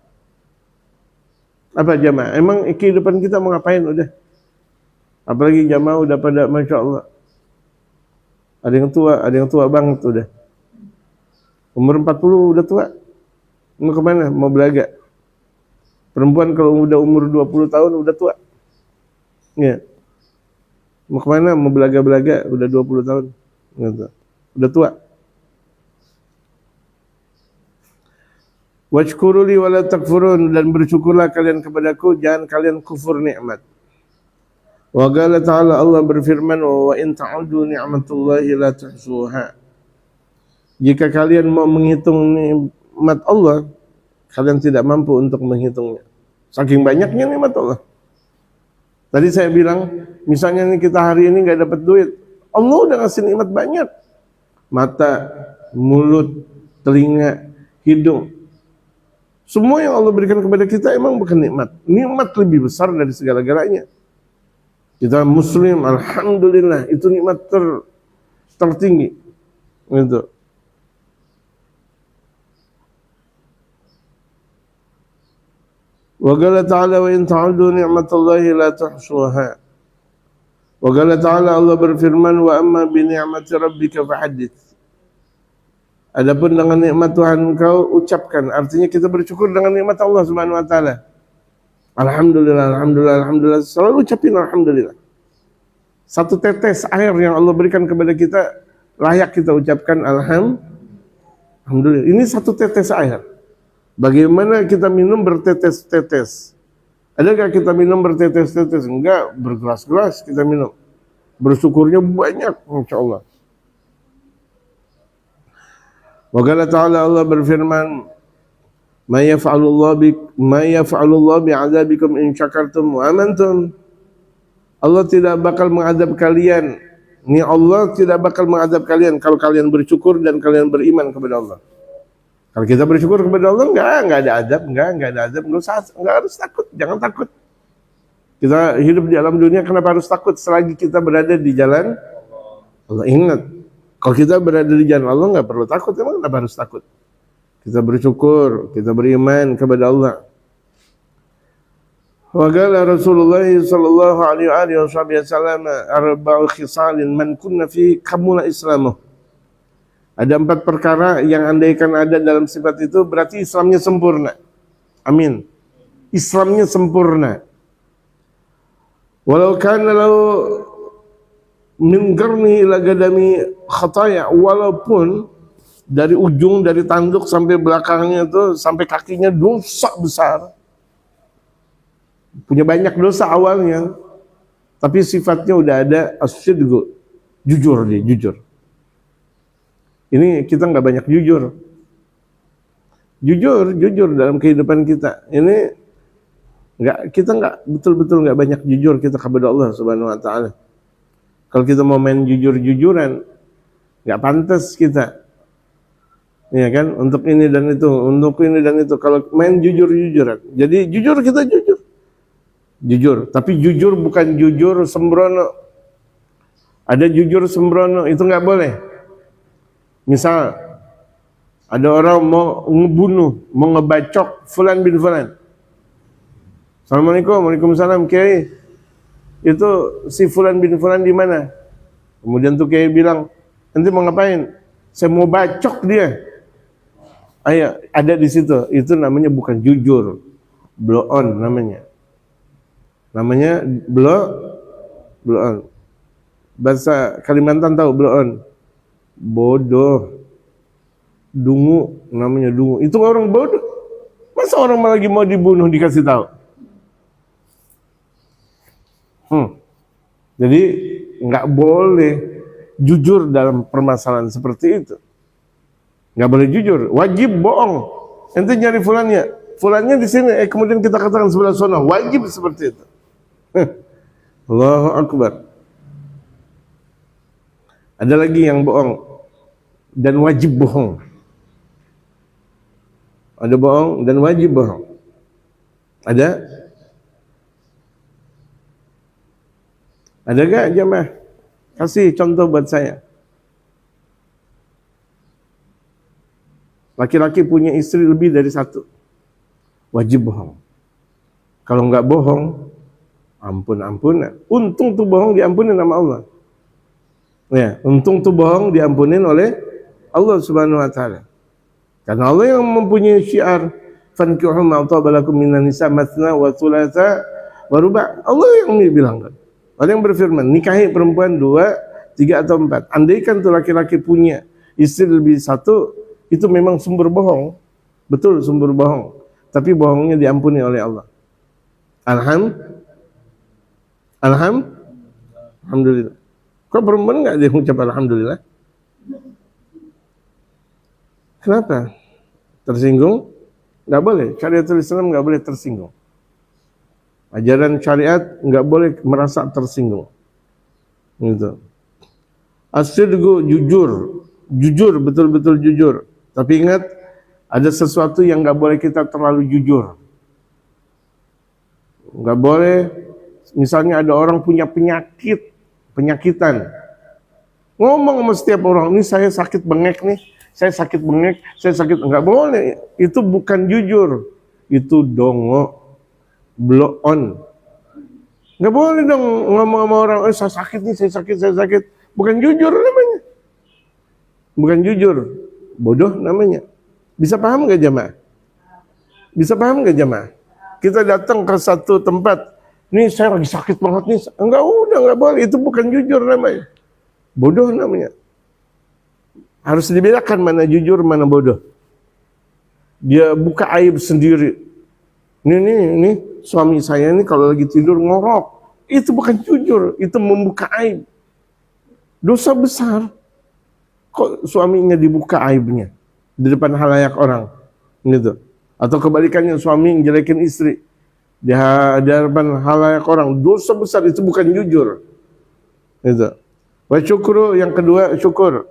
Apa jamaah? Emang kehidupan kita mau ngapain udah? Apalagi jamaah udah pada Masya Allah. Ada yang tua banget udah. Umur 40 udah tua. Mau kemana? Mau belaga. Perempuan kalau udah umur 20 tahun udah tua. Ya. Mau kemana? Mau belaga-belaga udah 20 tahun. Gitu. Udah tua. Washkuru li wala takfurun, dan bersyukurlah kalian kepadaku, jangan kalian kufur nikmat. Wa qala ta'ala, Allah berfirman, wa in ta'udu ni'matullahi la tuhsuha. Jika kalian mau menghitung nikmat Allah, kalian tidak mampu untuk menghitungnya. Saking banyaknya nikmat Allah. Tadi saya bilang, misalnya nih kita hari ini nggak dapat duit, Allah udah ngasih nikmat banyak. Mata, mulut, telinga, hidung. Semua yang Allah berikan kepada kita emang bukan nikmat. Nikmat lebih besar dari segala-galanya. Kita muslim, alhamdulillah, itu nikmat tertinggi. Gitu. Wa qala ta'ala wa in ta'udu ni'matallahi la tuhsuha. Wa qala ta'ala, Allah berfirman, wa amma bi ni'mati rabbika fahaddits. Adapun dengan nikmat Tuhan kau ucapkan. Artinya kita bersyukur dengan nikmat Allah Subhanahu wa taala. Alhamdulillah, alhamdulillah, alhamdulillah. Selalu ucapin alhamdulillah. Satu tetes air yang Allah berikan kepada kita, layak kita ucapkan alhamdulillah. Ini satu tetes air. Bagaimana kita minum bertetes-tetes? Adakah kita minum bertetes-tetes? Enggak, bergelas-gelas kita minum. Bersyukurnya banyak, insya Allah. Wa qala ta'ala, Allah berfirman, ma yaf'alullah bi'adzabikum in syakartum wa amantum. Allah tidak bakal mengadab kalian. Ini Allah tidak bakal mengadab kalian kalau kalian bersyukur dan kalian beriman kepada Allah. Kalau kita bersyukur kepada Allah, enggak ada adab, enggak ada adab, enggak harus takut, jangan takut. Kita hidup di alam dunia, kenapa harus takut selagi kita berada di jalan Allah? Ingat, kalau kita berada di jalan Allah enggak perlu takut, emang kenapa harus takut? Kita bersyukur, kita beriman kepada Allah. Wa qala Rasulullah sallallahu alaihi wasallam, arba'u khisalin man kunna fi kamula islamuh. Ada 4 perkara yang andaikan ada dalam sifat itu berarti Islamnya sempurna. Amin. Islamnya sempurna. Walau kana lahu min qarni ila gadami khataya, walaupun dari ujung dari tanduk sampai belakangnya itu sampai kakinya dosa besar. Punya banyak dosa awalnya. Tapi sifatnya udah ada as-sidq, jujur dia, jujur. Ini kita nggak banyak jujur. Jujur dalam kehidupan kita. Ini kita nggak betul-betul nggak banyak jujur kita kepada Allah Subhanahu wa taala. Kalau kita mau main jujur-jujuran, nggak pantas kita. Ya kan, untuk ini dan itu, untuk ini dan itu. Kalau main jujur-jujuran. Jadi jujur, kita jujur. Jujur, tapi jujur bukan jujur sembrono. Ada jujur sembrono, itu nggak boleh. Misal ada orang mau ngebunuh, mau ngebacok fulan bin fulan. Assalamualaikum, waalaikumsalam Kiai. Itu si fulan bin fulan di mana? Kemudian tuh Kiai bilang, nanti mau ngapain? Saya mau bacok dia. Ayo, ada di situ. Itu namanya bukan jujur, blow on namanya. Namanya blow on. Bahasa Kalimantan tahu blow on? Bodoh, dungu, namanya dungu. Itu orang bodoh. Masa orang lagi mau dibunuh dikasih tahu? Jadi nggak boleh jujur dalam permasalahan seperti itu. Nggak boleh jujur, wajib bohong. Ente nyari fulannya di sini. Kemudian kita katakan sebelah sana, wajib seperti itu. Allahu Akbar. Ada lagi yang bohong dan wajib bohong. Ada bohong dan wajib bohong. Ada? Ada gak jamaah? Kasih contoh buat saya. Laki-laki punya istri lebih dari satu, wajib bohong. Kalau nggak bohong, ampun-ampunan. Untung tuh bohong diampunin sama Allah. Ya, untung tuh bohong diampunin oleh Allah Subhanahu wa taala. Karena Allah yang mempunyai syiar, fankihu ma taba lakum minan nisa matsna wa thulatha wa ruba'. Allah yang bilang kan. Allah yang berfirman, nikahi perempuan 2, 3 atau 4. Andaikan tuh laki-laki punya istri lebih satu, itu memang sumber bohong. Betul, sumber bohong. Tapi bohongnya diampuni oleh Allah. Alhamdulillah. Kok perempuan nggak dia mengucap alhamdulillah? Kenapa? Tersinggung? Nggak boleh. Syariatul Islam nggak boleh tersinggung. Ajaran syariat nggak boleh merasa tersinggung. Gitu. As-sidqu jujur, betul-betul jujur. Tapi ingat, ada sesuatu yang nggak boleh kita terlalu jujur. Nggak boleh, misalnya ada orang punya penyakitan. Ngomong sama setiap orang, ini saya sakit bengek nih, saya sakit, nggak boleh. Itu bukan jujur, itu dongo, blow on. Nggak boleh dong ngomong sama orang, saya sakit nih, saya sakit. Bukan jujur namanya. Bukan jujur, bodoh namanya. Bisa paham nggak jamaah? Bisa paham nggak jamaah? Kita datang ke satu tempat, nih saya lagi sakit banget nih, nggak boleh, itu bukan jujur namanya. Bodoh namanya. Harus dibedakan mana jujur, mana bodoh. Dia buka aib sendiri. Nih suami saya ini kalau lagi tidur ngorok. Itu bukan jujur, itu membuka aib. Dosa besar. Kok suaminya dibuka aibnya di depan halayak orang, gitu. Atau kebalikannya, suami ngejelekin istri di hadapan halayak orang, dosa besar, itu bukan jujur, gitu. Wa syukru, yang kedua syukur.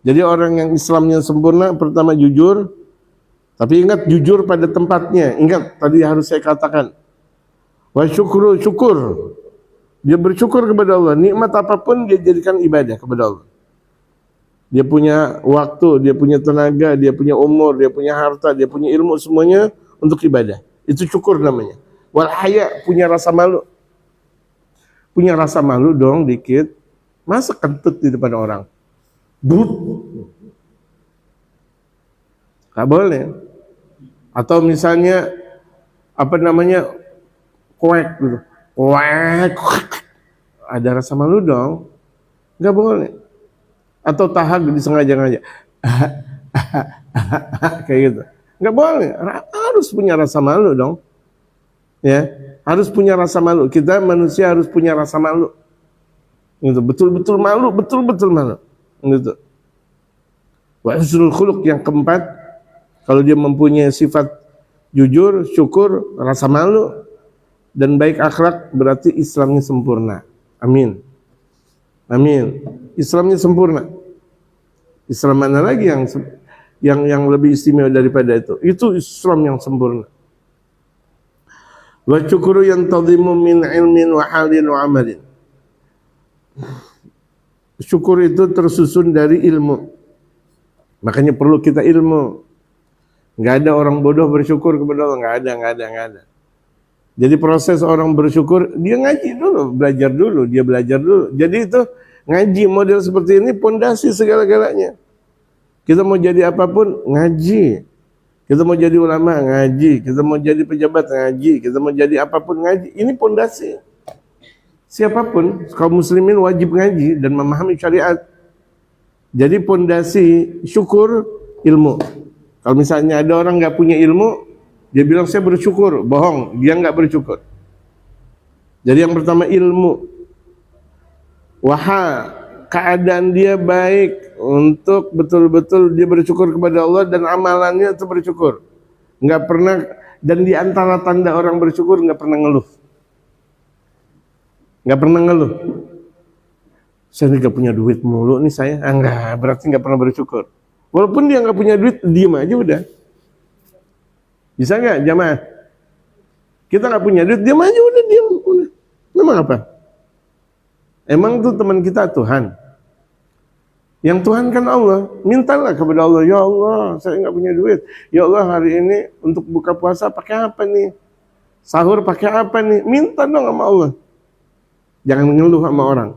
Jadi orang yang Islamnya sempurna, pertama jujur, tapi ingat jujur pada tempatnya. Ingat tadi harus saya katakan. Wa syukru, syukur. Dia bersyukur kepada Allah, nikmat apapun dia jadikan ibadah kepada Allah. Dia punya waktu, dia punya tenaga, dia punya umur, dia punya harta, dia punya ilmu, semuanya untuk ibadah. Itu syukur namanya. Wal haya, punya rasa malu. Punya rasa malu dong dikit. Masa kentut di depan orang? Brut. Gak boleh. Atau misalnya kuek gitu. Kuek. Ada rasa malu dong. Gak boleh. Atau tahag disengaja-ngaja. Kayak gitu. Nggak boleh. Harus punya rasa malu dong. Ya, harus punya rasa malu. Kita manusia harus punya rasa malu. Gitu. Betul-betul malu, betul-betul malu. Gitu. Wa husnul khuluq, yang keempat, kalau dia mempunyai sifat jujur, syukur, rasa malu, dan baik akhlak, berarti Islamnya sempurna. Amin. Amin. Islamnya sempurna. Islam mana lagi yang lebih istimewa daripada itu? Itu Islam yang sempurna. Wa syukru yantadhimu min ilmin wa halin wa amalin. Syukur itu tersusun dari ilmu. Makanya perlu kita ilmu. Enggak ada orang bodoh bersyukur kepada Allah, enggak ada. Jadi proses orang bersyukur, dia ngaji dulu, belajar dulu. Jadi itu ngaji model seperti ini pondasi segala-galanya. Kita mau jadi apapun, ngaji. Kita mau jadi ulama, ngaji. Kita mau jadi pejabat, ngaji. Kita mau jadi apapun, ngaji. Ini pondasi. Siapapun, kaum muslimin wajib ngaji dan memahami syariat. Jadi pondasi syukur, ilmu. Kalau misalnya ada orang nggak punya ilmu, dia bilang saya bersyukur, bohong, dia nggak bersyukur. Jadi yang pertama ilmu. Wahai keadaan dia baik untuk betul-betul dia bersyukur kepada Allah dan amalannya itu bersyukur. Nggak pernah, dan di antara tanda orang bersyukur nggak pernah ngeluh. Saya nggak punya duit mulu nih saya, enggak, berarti nggak pernah bersyukur. Walaupun dia nggak punya duit, diem aja udah. Bisa nggak jamaah? Kita nggak punya duit, diem aja udah, diem udah. Memang apa? Emang tuh teman kita Tuhan? Yang Tuhan kan Allah. Mintalah kepada Allah, ya Allah, saya nggak punya duit. Ya Allah, hari ini untuk buka puasa pakai apa nih? Sahur pakai apa nih? Minta dong sama Allah. Jangan ngeluh sama orang.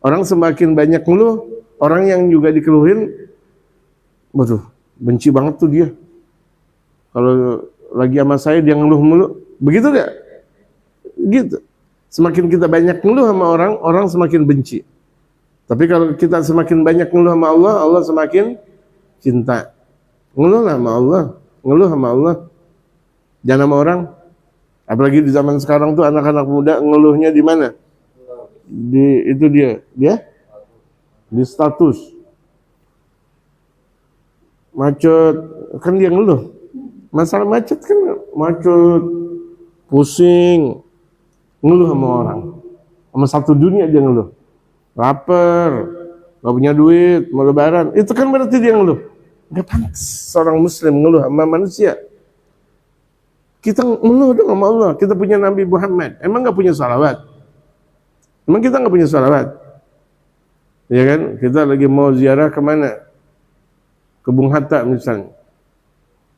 Orang semakin banyak ngeluh, orang yang juga dikeluhin, waduh, benci banget tuh dia. Kalau lagi sama saya dia ngeluh mulu. Begitu enggak? Gitu. Semakin kita banyak ngeluh sama orang, orang semakin benci. Tapi kalau kita semakin banyak ngeluh sama Allah, Allah semakin cinta. Ngeluhlah sama Allah, ngeluh sama Allah. Jangan sama orang. Apalagi di zaman sekarang tuh anak-anak muda ngeluhnya di mana? Di itu dia di status. Macet, kan dia ngeluh. Masalah macet kan macet, pusing, ngeluh sama orang. Sama satu dunia dia ngeluh. Lapar, gak punya duit, mau lebaran. Itu kan berarti dia ngeluh. Gak pantas seorang muslim ngeluh sama manusia. Kita ngeluh dong sama Allah. Kita punya Nabi Muhammad. Emang gak punya salawat? Emang kita gak punya salawat? Ya kan? Kita lagi mau ziarah kemana? Ke Bung Hatta misalnya.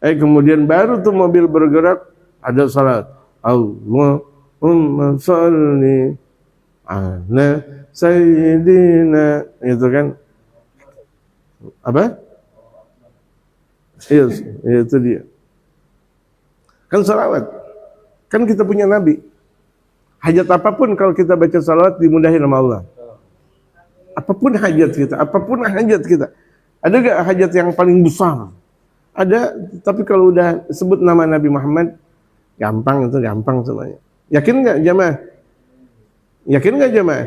Kemudian baru tuh mobil bergerak, ada salat. Allahumma sholli ala sayyidina. Itu kan. Apa? Yes, itu dia. Kan salawat. Kan kita punya Nabi. Hajat apapun kalau kita baca salawat dimudahin sama Allah. Apapun hajat kita. Ada gak hajat yang paling besar? Ada, tapi kalau udah sebut nama Nabi Muhammad, gampang semuanya. Yakin gak jamaah?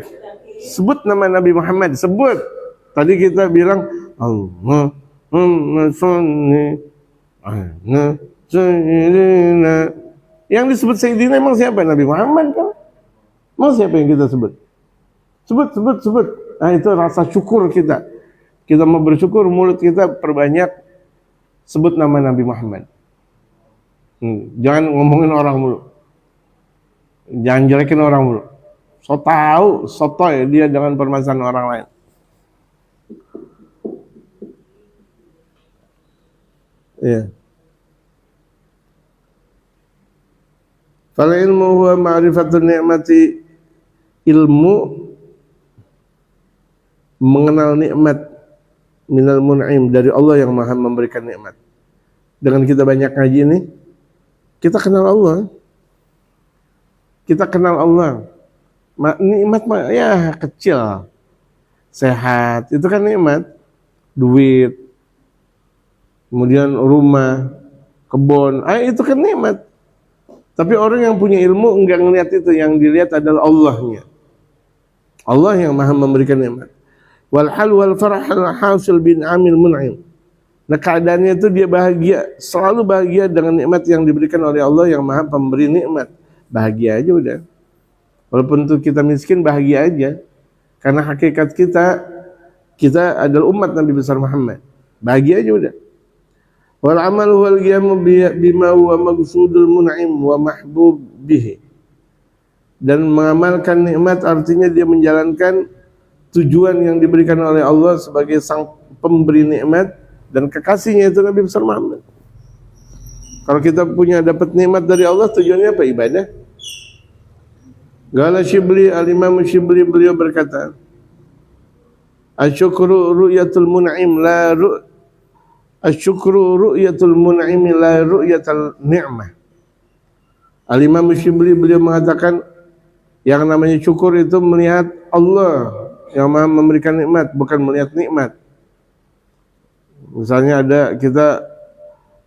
Sebut nama Nabi Muhammad, sebut. Tadi kita bilang Allahumma sholli ala sayyidina. Yang disebut Sayyidina emang siapa? Nabi Muhammad kan? Mau siapa yang kita sebut? Sebut. Nah itu rasa syukur kita. Kita mau bersyukur, mulut kita perbanyak sebut nama Nabi Muhammad. Jangan ngomongin orang mulu. Jangan jelekin orang mulu. So tahu, sotoy dia dengan permasalahan orang lain. Iya. Fal ilmu huwa ma'rifatun ni'mati. Ilmu mengenal nikmat minal mun'im, dari Allah yang maha memberikan nikmat. Dengan kita banyak ngaji ini, kita kenal Allah. Nikmat ya kecil. Sehat, itu kan nikmat. Duit, kemudian rumah, kebun, itu kan nikmat. Tapi orang yang punya ilmu enggak ngelihat itu, yang dilihat adalah Allahnya. Allah yang maha memberikan nikmat. Wal hal wal farah al hasil bin amil mun'im. Nah keadaannya itu dia bahagia, selalu bahagia dengan nikmat yang diberikan oleh Allah yang maha pemberi nikmat. Bahagia aja udah. Walaupun tuh kita miskin, bahagia aja. Karena hakikat kita adalah umat Nabi besar Muhammad. Bahagia aja udah. Wal amal wal qiyamu bima huwa maqsudul mun'im wa mahbub bihi. Dan mengamalkan nikmat artinya dia menjalankan tujuan yang diberikan oleh Allah sebagai sang pemberi nikmat dan kekasihnya itu Nabi besar Muhammad. Kalau kita punya dapat nikmat dari Allah, tujuannya apa? Ibadah. Qala Syibli, al-Imam Syibli, beliau berkata, asyukru ru'yatul mun'im la ru'yatul mun'im la ru'yatul ni'mah. Al-Imam Syibli beliau mengatakan yang namanya syukur itu melihat Allah yang maha memberikan nikmat, bukan melihat nikmat. Misalnya ada kita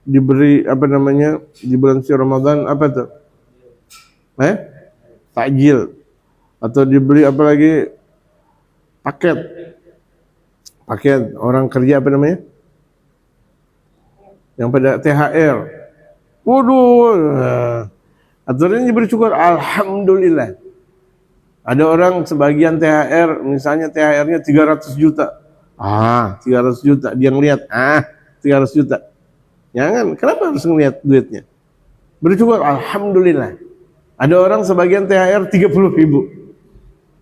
diberi di bulan suci Ramadan apa tuh? Takjil. Atau diberi paket orang kerja yang pada THR. Waduh. Aturannya diberi syukur, alhamdulillah. Ada orang sebagian THR, misalnya THR-nya 300 juta. 300 juta. Dia ngelihat, 300 juta. Jangan, kenapa harus ngelihat duitnya? Bersyukur, alhamdulillah. Ada orang sebagian THR 30 ribu.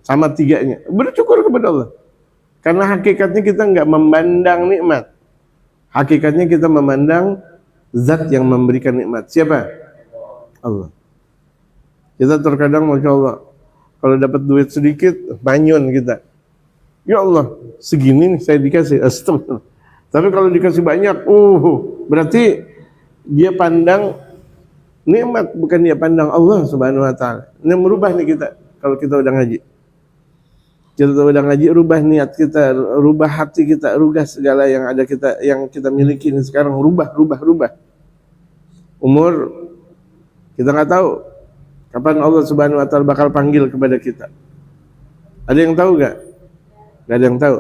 sama tiganya. Bersyukur kepada Allah. Karena hakikatnya kita nggak memandang nikmat. Hakikatnya kita memandang zat yang memberikan nikmat. Siapa? Allah. Kita terkadang Masya Allah, kalau dapat duit sedikit, manyun kita. Ya Allah, segini nih saya dikasih. Astagfirullah. Tapi kalau dikasih banyak, berarti dia pandang nikmat, bukan dia pandang Allah Subhanahu wa taala. Ini merubah nih kita kalau kita udah ngaji. Kita udah ngaji, rubah niat kita, rubah hati kita, rubah segala yang ada kita, yang kita miliki ini sekarang, rubah. Umur kita nggak tahu kapan Allah Subhanahu wa taala bakal panggil kepada kita. Ada yang tahu nggak? Nggak ada yang tahu.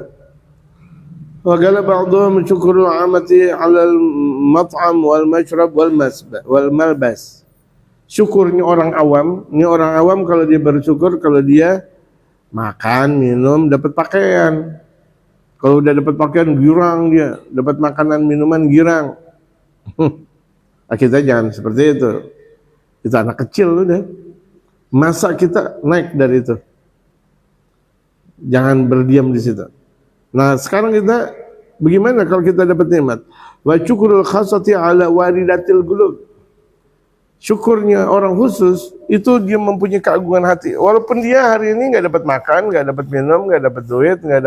Wa qala ba'dhum syukru amati 'ala al-mat'am wal mashrab wal malbas. Syukurnya orang awam, ini orang awam kalau dia bersyukur kalau dia makan, minum, dapat pakaian. Kalau udah dapat pakaian girang dia, dapat makanan, minuman girang. Kita jangan seperti itu. Itu anak kecil udah. Masa kita naik dari itu. Jangan berdiam di situ. Nah, sekarang kita bagaimana kalau kita dapat nikmat? Wa syukurul khasati ala waridatil qulub. Syukurnya orang khusus itu dia mempunyai keagungan hati. Walaupun dia hari ini nggak dapat makan, nggak dapat minum, nggak dapat duit, nggak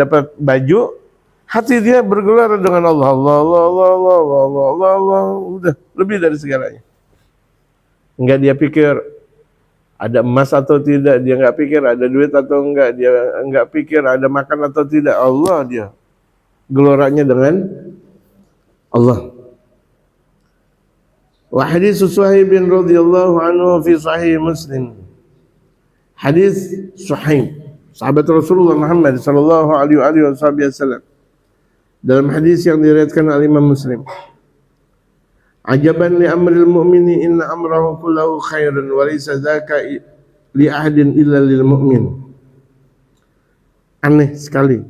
dapat baju, hati dia bergelar dengan Allah, Allah, udah lebih dari segalanya. Nggak dia pikir ada emas atau tidak, dia nggak pikir ada duit atau enggak, dia nggak pikir ada makan atau tidak. Allah dia geloranya dengan Allah. Wa hadis Suhaib bin radhiyallahu anhu fi sahih Muslim. Hadis Suhaib, sahabat Rasulullah Muhammad sallallahu alaihi wasallam. Dalam hadis yang diriwayatkan oleh Imam Muslim. Ajaban li amril mu'mini inna amrahu kullahu khairun wa laysa dzaka li ahadin illa lil mu'min. Aneh sekali.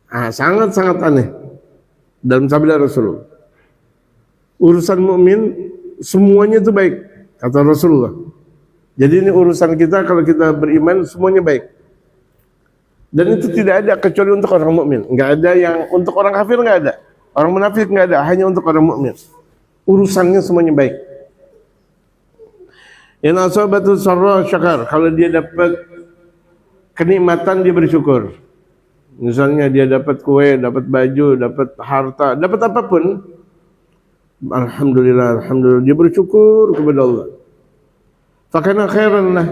Sangat-sangat aneh dalam sabda Rasulullah. Urusan mukmin semuanya itu baik, kata Rasulullah. Jadi ini urusan kita, kalau kita beriman semuanya baik. Dan itu tidak ada kecuali untuk orang mukmin. Enggak ada yang untuk orang kafir, enggak ada. Orang munafik enggak ada, hanya untuk orang mukmin. Urusannya semuanya baik. In asabatu sarra syakar, kalau dia dapat kenikmatan dia bersyukur. Misalnya dia dapat kue, dapat baju, dapat harta, dapat apapun, alhamdulillah, dia bersyukur kepada Allah. Fakana khairan lah,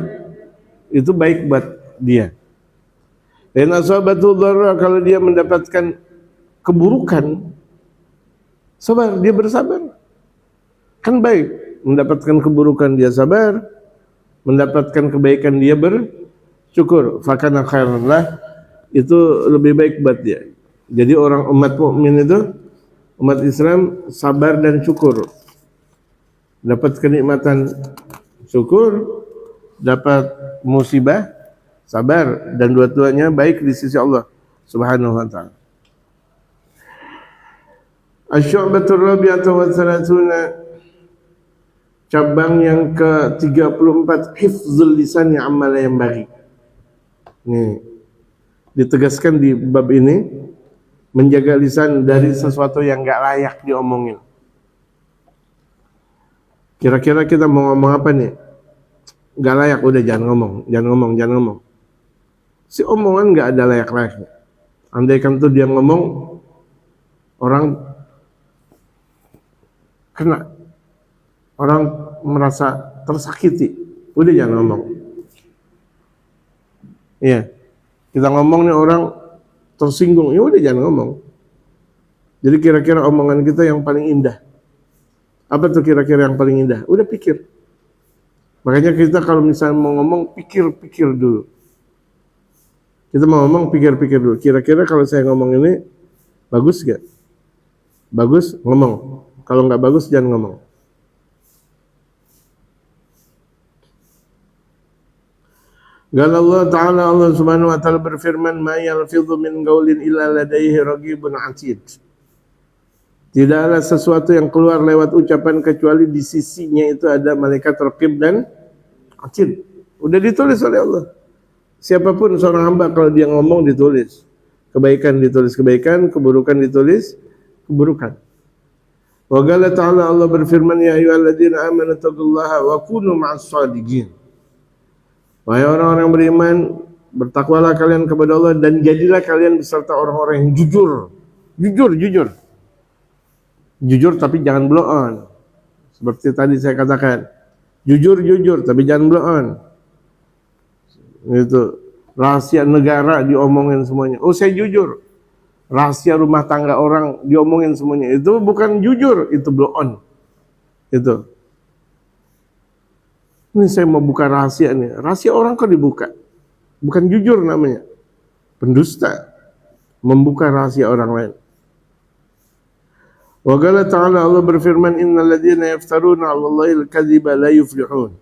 itu baik buat dia. In asabatu dharra, kalau dia mendapatkan keburukan, sabar, dia bersabar. Kan baik, mendapatkan keburukan dia sabar, mendapatkan kebaikan dia bersyukur. Fakana khairan lah, itu lebih baik buat dia. Jadi orang umat mukmin itu, umat Islam sabar dan syukur. Dapat kenikmatan syukur, dapat musibah sabar, dan dua-duanya baik di sisi Allah Subhanahu wa taala. Asy-syu'batur rabi'atu wa thalathuna, cabang yang ke-34, hifzul lisani amma la yanbaghi. Nih, ditegaskan di bab ini, menjaga lisan dari sesuatu yang enggak layak diomongin. Kira-kira kita mau ngomong apa nih? Enggak layak, udah jangan ngomong. Si omongan enggak ada layak-layaknya. Andaikan tuh dia ngomong, orang kena, orang merasa tersakiti, udah jangan ngomong. Iya, kita ngomong nih orang tersinggung, ya udah jangan ngomong. Jadi kira-kira omongan kita yang paling indah, apa tuh kira-kira yang paling indah? Udah pikir. Makanya kita kalau misalnya mau ngomong, pikir-pikir dulu. Kita mau ngomong, pikir-pikir dulu. Kira-kira kalau saya ngomong ini bagus gak? Bagus, ngomong. Kalau nggak bagus, jangan ngomong. Qala Allah Ta'ala, Allah Subhanahu wa taala berfirman, "Ma yalfidhu min qaulin illa ladaihi raqibun 'atid." Tidak ada sesuatu yang keluar lewat ucapan kecuali di sisinya itu ada malaikat raqib dan 'atid. Udah ditulis oleh Allah. Siapapun seorang hamba kalau dia ngomong ditulis. Kebaikan ditulis kebaikan, keburukan ditulis keburukan. Wa qala ta'ala, Allah berfirman, ya ayyuhalladzina amanu taqullaha wa kunu ma'as shadiqin. Wahai orang-orang yang beriman, bertakwalah kalian kepada Allah dan jadilah kalian beserta orang-orang yang jujur. Jujur tapi jangan blow on. Seperti tadi saya katakan, jujur tapi jangan blow on. Itu rahasia negara diomongin semuanya. Oh, saya jujur. Rahasia rumah tangga orang diomongin semuanya. Itu bukan jujur, itu blow on. Itu. Ini saya mau buka rahasia nih. Rahasia orang kok dibuka? Bukan jujur namanya. Pendusta. Membuka rahasia orang lain. Wa qala ta'ala, Allah berfirman, innal ladzina yaftaruna 'alallahi al-kadziba la yuflihun.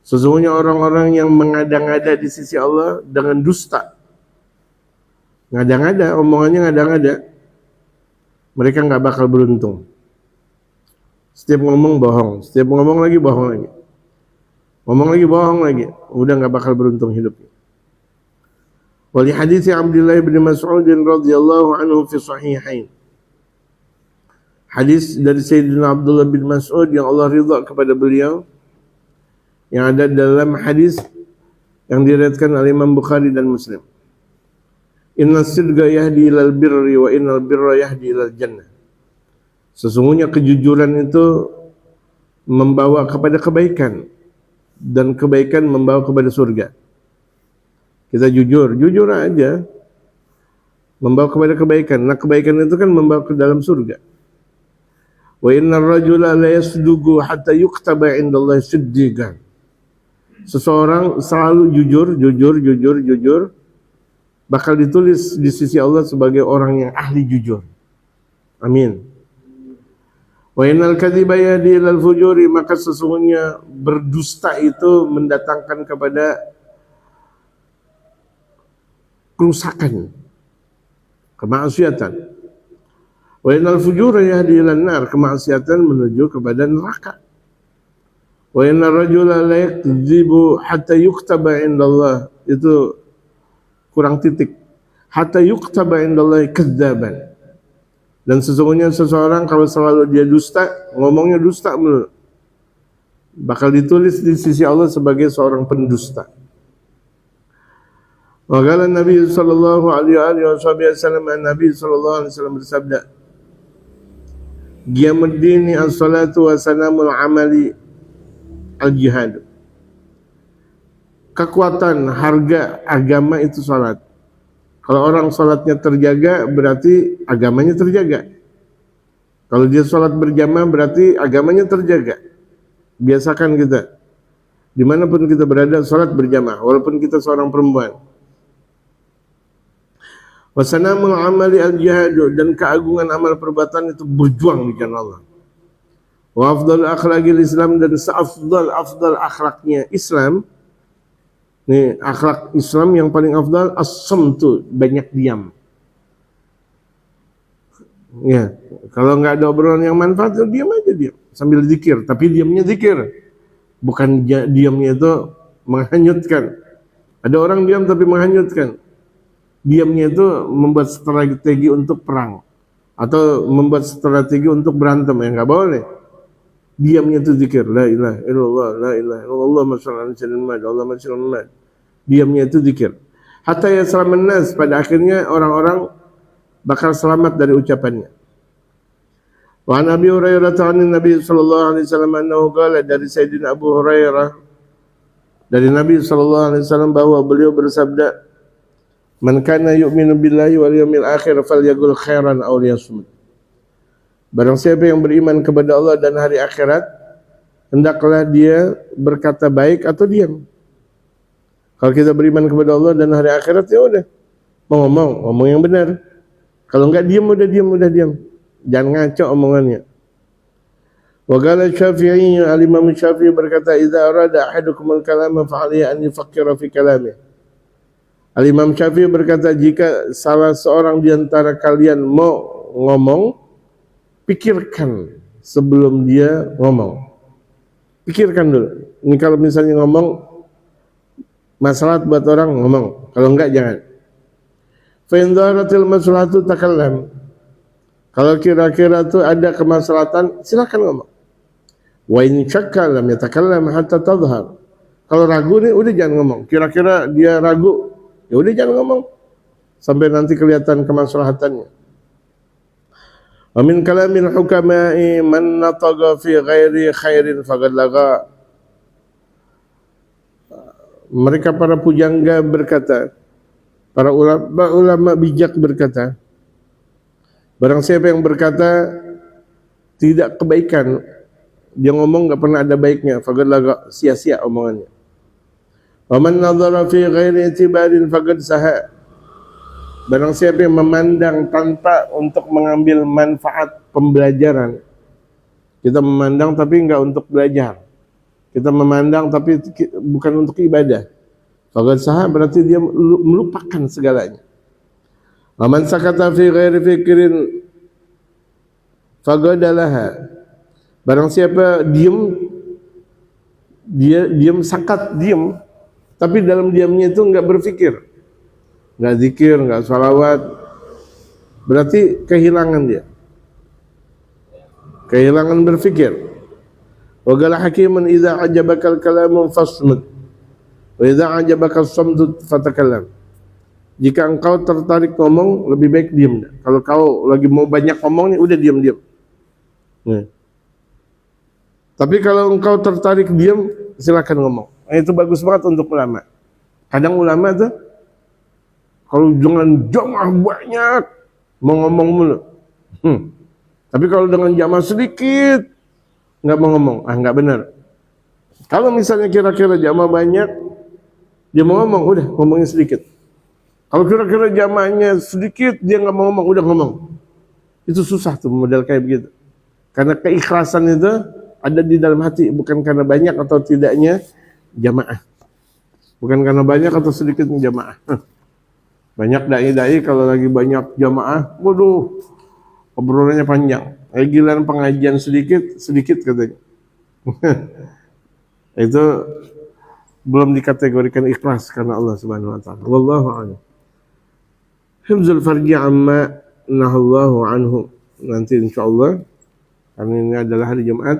Sesungguhnya orang-orang yang mengada-ngada di sisi Allah dengan dusta. Ngada-ngada, omongannya ngada-ngada. Mereka nggak bakal beruntung. Setiap ngomong bohong, setiap ngomong lagi bohong lagi. Ngomong lagi bohong lagi, udah nggak bakal beruntung hidupnya. Wali hadits Abdullah bin Mas'ud radhiyallahu anhu fi sahihain. Hadis dari Sayyidina Abdullah bin Mas'ud yang Allah ridha kepada beliau, yang ada dalam hadis yang diriwayatkan oleh Imam Bukhari dan Muslim. Inna sidqa yahdi ilal birri wa innal birra yahdi ilal jannah. Sesungguhnya kejujuran itu membawa kepada kebaikan dan kebaikan membawa kepada surga. Kita jujur aja, membawa kepada kebaikan. Nah, kebaikan itu kan membawa ke dalam surga. Wa innar rajula la yasduqu hatta yuktaba indallahi siddiqan. Seseorang selalu jujur, bakal ditulis di sisi Allah sebagai orang yang ahli jujur. Amin. Wa innal kadziba yahdi ilal fujuri, maka sesungguhnya berdusta itu mendatangkan kepada kerusakan, kemaksiatan. Wa innal fujura yahdi ilan nar, kemaksiatan menuju kepada neraka. Wa inna rajula la yakdzibu hatta yuktaba indallah, itu kurang titik, hatta yuktaba indallah kadzaban. Dan sesungguhnya seseorang kalau selalu dia dusta, ngomongnya dusta mulu, bakal ditulis di sisi Allah sebagai seorang pendusta. Wa qala Nabi sallallahu alaihi wasallam, Nabi sallallahu alaihi wasallam bersabda, Qiyamuddin as-salatu wa sanamul amali al-jihad. Kekuatan harga agama itu salat. Kalau orang salatnya terjaga, berarti agamanya terjaga. Kalau dia salat berjamaah, berarti agamanya terjaga. Biasakan kita, dimanapun kita berada, salat berjamaah, walaupun kita seorang perempuan. Wasanamul amali al-jihad, dan keagungan amal perbuatan itu berjuang di jalan Allah. Wa afdal akhlaqil Islam, dan seafdal akhlaknya Islam. Nih, akhlak Islam yang paling afdal as-samtu, banyak diam. Ya, kalau nggak ada obrolan yang manfaat, diam aja, diam sambil zikir, tapi diamnya zikir. Bukan diamnya itu menghanyutkan. Ada orang diam tapi menghanyutkan. Diamnya itu membuat strategi untuk perang atau membuat strategi untuk berantem, ya nggak boleh. Diamnya itu zikir, la ilaha illallah, la ilaha illallah, masyaallah Allah masyaallah. Diamnya itu zikir. Hatta yaslaman nas, pada akhirnya orang-orang bakal selamat dari ucapannya. Wa an Abi Hurairah ta'ala Nabi sallallahu alaihi wasallam annahu qala, dari Sayyidina Abu Hurairah dari Nabi sallallahu alaihi wasallam bahwa beliau bersabda, man kana yu'minu billahi wal yawmil akhir falyaqul khairan aw liyasmut. Barang siapa yang beriman kepada Allah dan hari akhirat, hendaklah dia berkata baik atau diam. Kalau kita beriman kepada Allah dan hari akhirat, ya udah, mau ngomong yang benar. Kalau enggak diam, udah diam. Jangan ngaco omongannya. Wa qala Syafi'i, al-Imam Syafi'i berkata, idza arada ahadukum al-kalama fa alayhi an yufakkira fi kalamihi. Al-Imam Syafi'i berkata, jika salah seorang di antara kalian mau ngomong, pikirkan sebelum dia ngomong. Pikirkan dulu. Ini kalau misalnya ngomong, maslahat buat orang ngomong, kalau enggak jangan. Fa in dhaharatil maslahatu takallam. Kalau kira-kira tuh ada kemaslahatan, silakan ngomong. Wa in syakka lam yatakallam hatta tadhhar. Kalau ragu nih udah jangan ngomong. Kira-kira dia ragu, ya udah jangan ngomong sampai nanti kelihatan kemaslahatannya. Wa min kalamil hukama'i man nataga fi ghairi khairin faqad laga. Mereka para pujangga berkata, para ulama bijak berkata, barang siapa yang berkata tidak kebaikan, dia ngomong nggak pernah ada baiknya, faqad laga, sia-sia omongannya. Wa man nadhara fi ghairi itibarin faqad saha. Barang siapa yang memandang tanpa untuk mengambil manfaat pembelajaran. Kita memandang tapi enggak untuk belajar. Kita memandang tapi bukan untuk ibadah. Faqad saha berarti dia melupakan segalanya. Wa man sakata fi ghairi fikrin faqad laha. Barang siapa diam sakat diam, tapi dalam diamnya itu enggak berpikir, enggak zikir, enggak salawat, berarti kehilangan dia. Kehilangan berpikir. Wa qala hakimun idza ajabakal kalamu fasmut wa idza ajabakal samtu fatakallam. Jika engkau tertarik ngomong, lebih baik diam. Kalau kau lagi mau banyak ngomong nih, udah diam-diam. Tapi kalau engkau tertarik diam, silakan ngomong. Itu bagus banget untuk ulama. Kadang ulama tuh kalau dengan jamaah banyak mau ngomong mulu. Tapi kalau dengan jamaah sedikit nggak mau ngomong, nggak benar. Kalau misalnya kira-kira jamaah banyak, dia mau ngomong, udah ngomongnya sedikit. Kalau kira-kira jamaahnya sedikit, dia nggak mau ngomong, udah ngomong. Itu susah tuh model kayak begitu. Karena keikhlasan itu ada di dalam hati, bukan karena banyak atau tidaknya jamaah. Bukan karena banyak atau sedikitnya jamaah. Banyak dai-dai kalau lagi banyak jamaah, waduh, obrolannya panjang. Giliran pengajian sedikit katanya. Itu belum dikategorikan ikhlas karena Allah Subhanahu wa taala. Wallahu a'lam. Hifzul farji amma nahallahu anhu. Nanti insyaallah, karena ini adalah hari Jumat,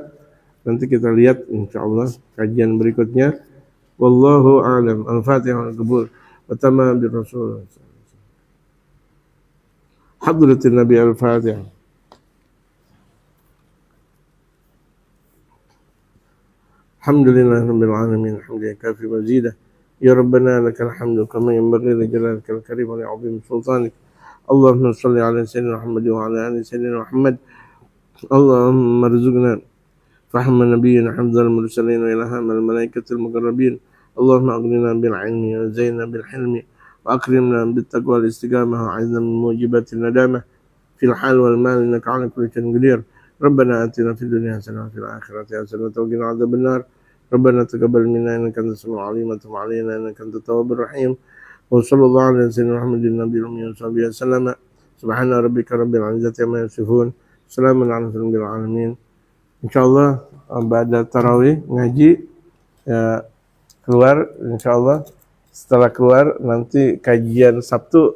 nanti kita lihat insyaallah kajian berikutnya. Wallahu a'lam. Al-Fatihah wal-Qabul. Wa tamam bi Rasul. Hadratin Nabi Al-Fatihah. Alhamdulillah rabbil alamin. Hamdan kafi mazidah. Ya Rabbana lakal hamdu kama yanbaghi li jalalika al-karim wa li 'azimi sultanik. Allahumma shalli ala sayyidina Muhammad wa ala ali sayyidina Muhammad. Allahumma arzuqna fahma nabiyyina hamdal mursalin wa ilham al-malaikatil muqarrabin. Allahumma aghnina bil 'ilmi wa zayyinna bil hilmi wa akrimna bit taqwa wal istiqamah wa 'azzna min mujibatil nadamah fil hal wal mal innaka 'ala kulli shay'in qadir. Rabbana atina fid dunya hasanah wa fil akhirati hasanah wa qina adzabannar. Rabbana taqabbal minna innaka antas samiul 'alim wa tub 'alaina innaka antat tawwabur rahim. Wa sallallahu ala sayyidina Muhammadin nabiyil ummi wa sahbihi wasallam. Subhana rabbika rabbil 'izzati amma yasifun. Salamun 'alal alamin. Insyaallah pada tarawih ngaji ya, keluar insyaallah. Setelah keluar nanti kajian Sabtu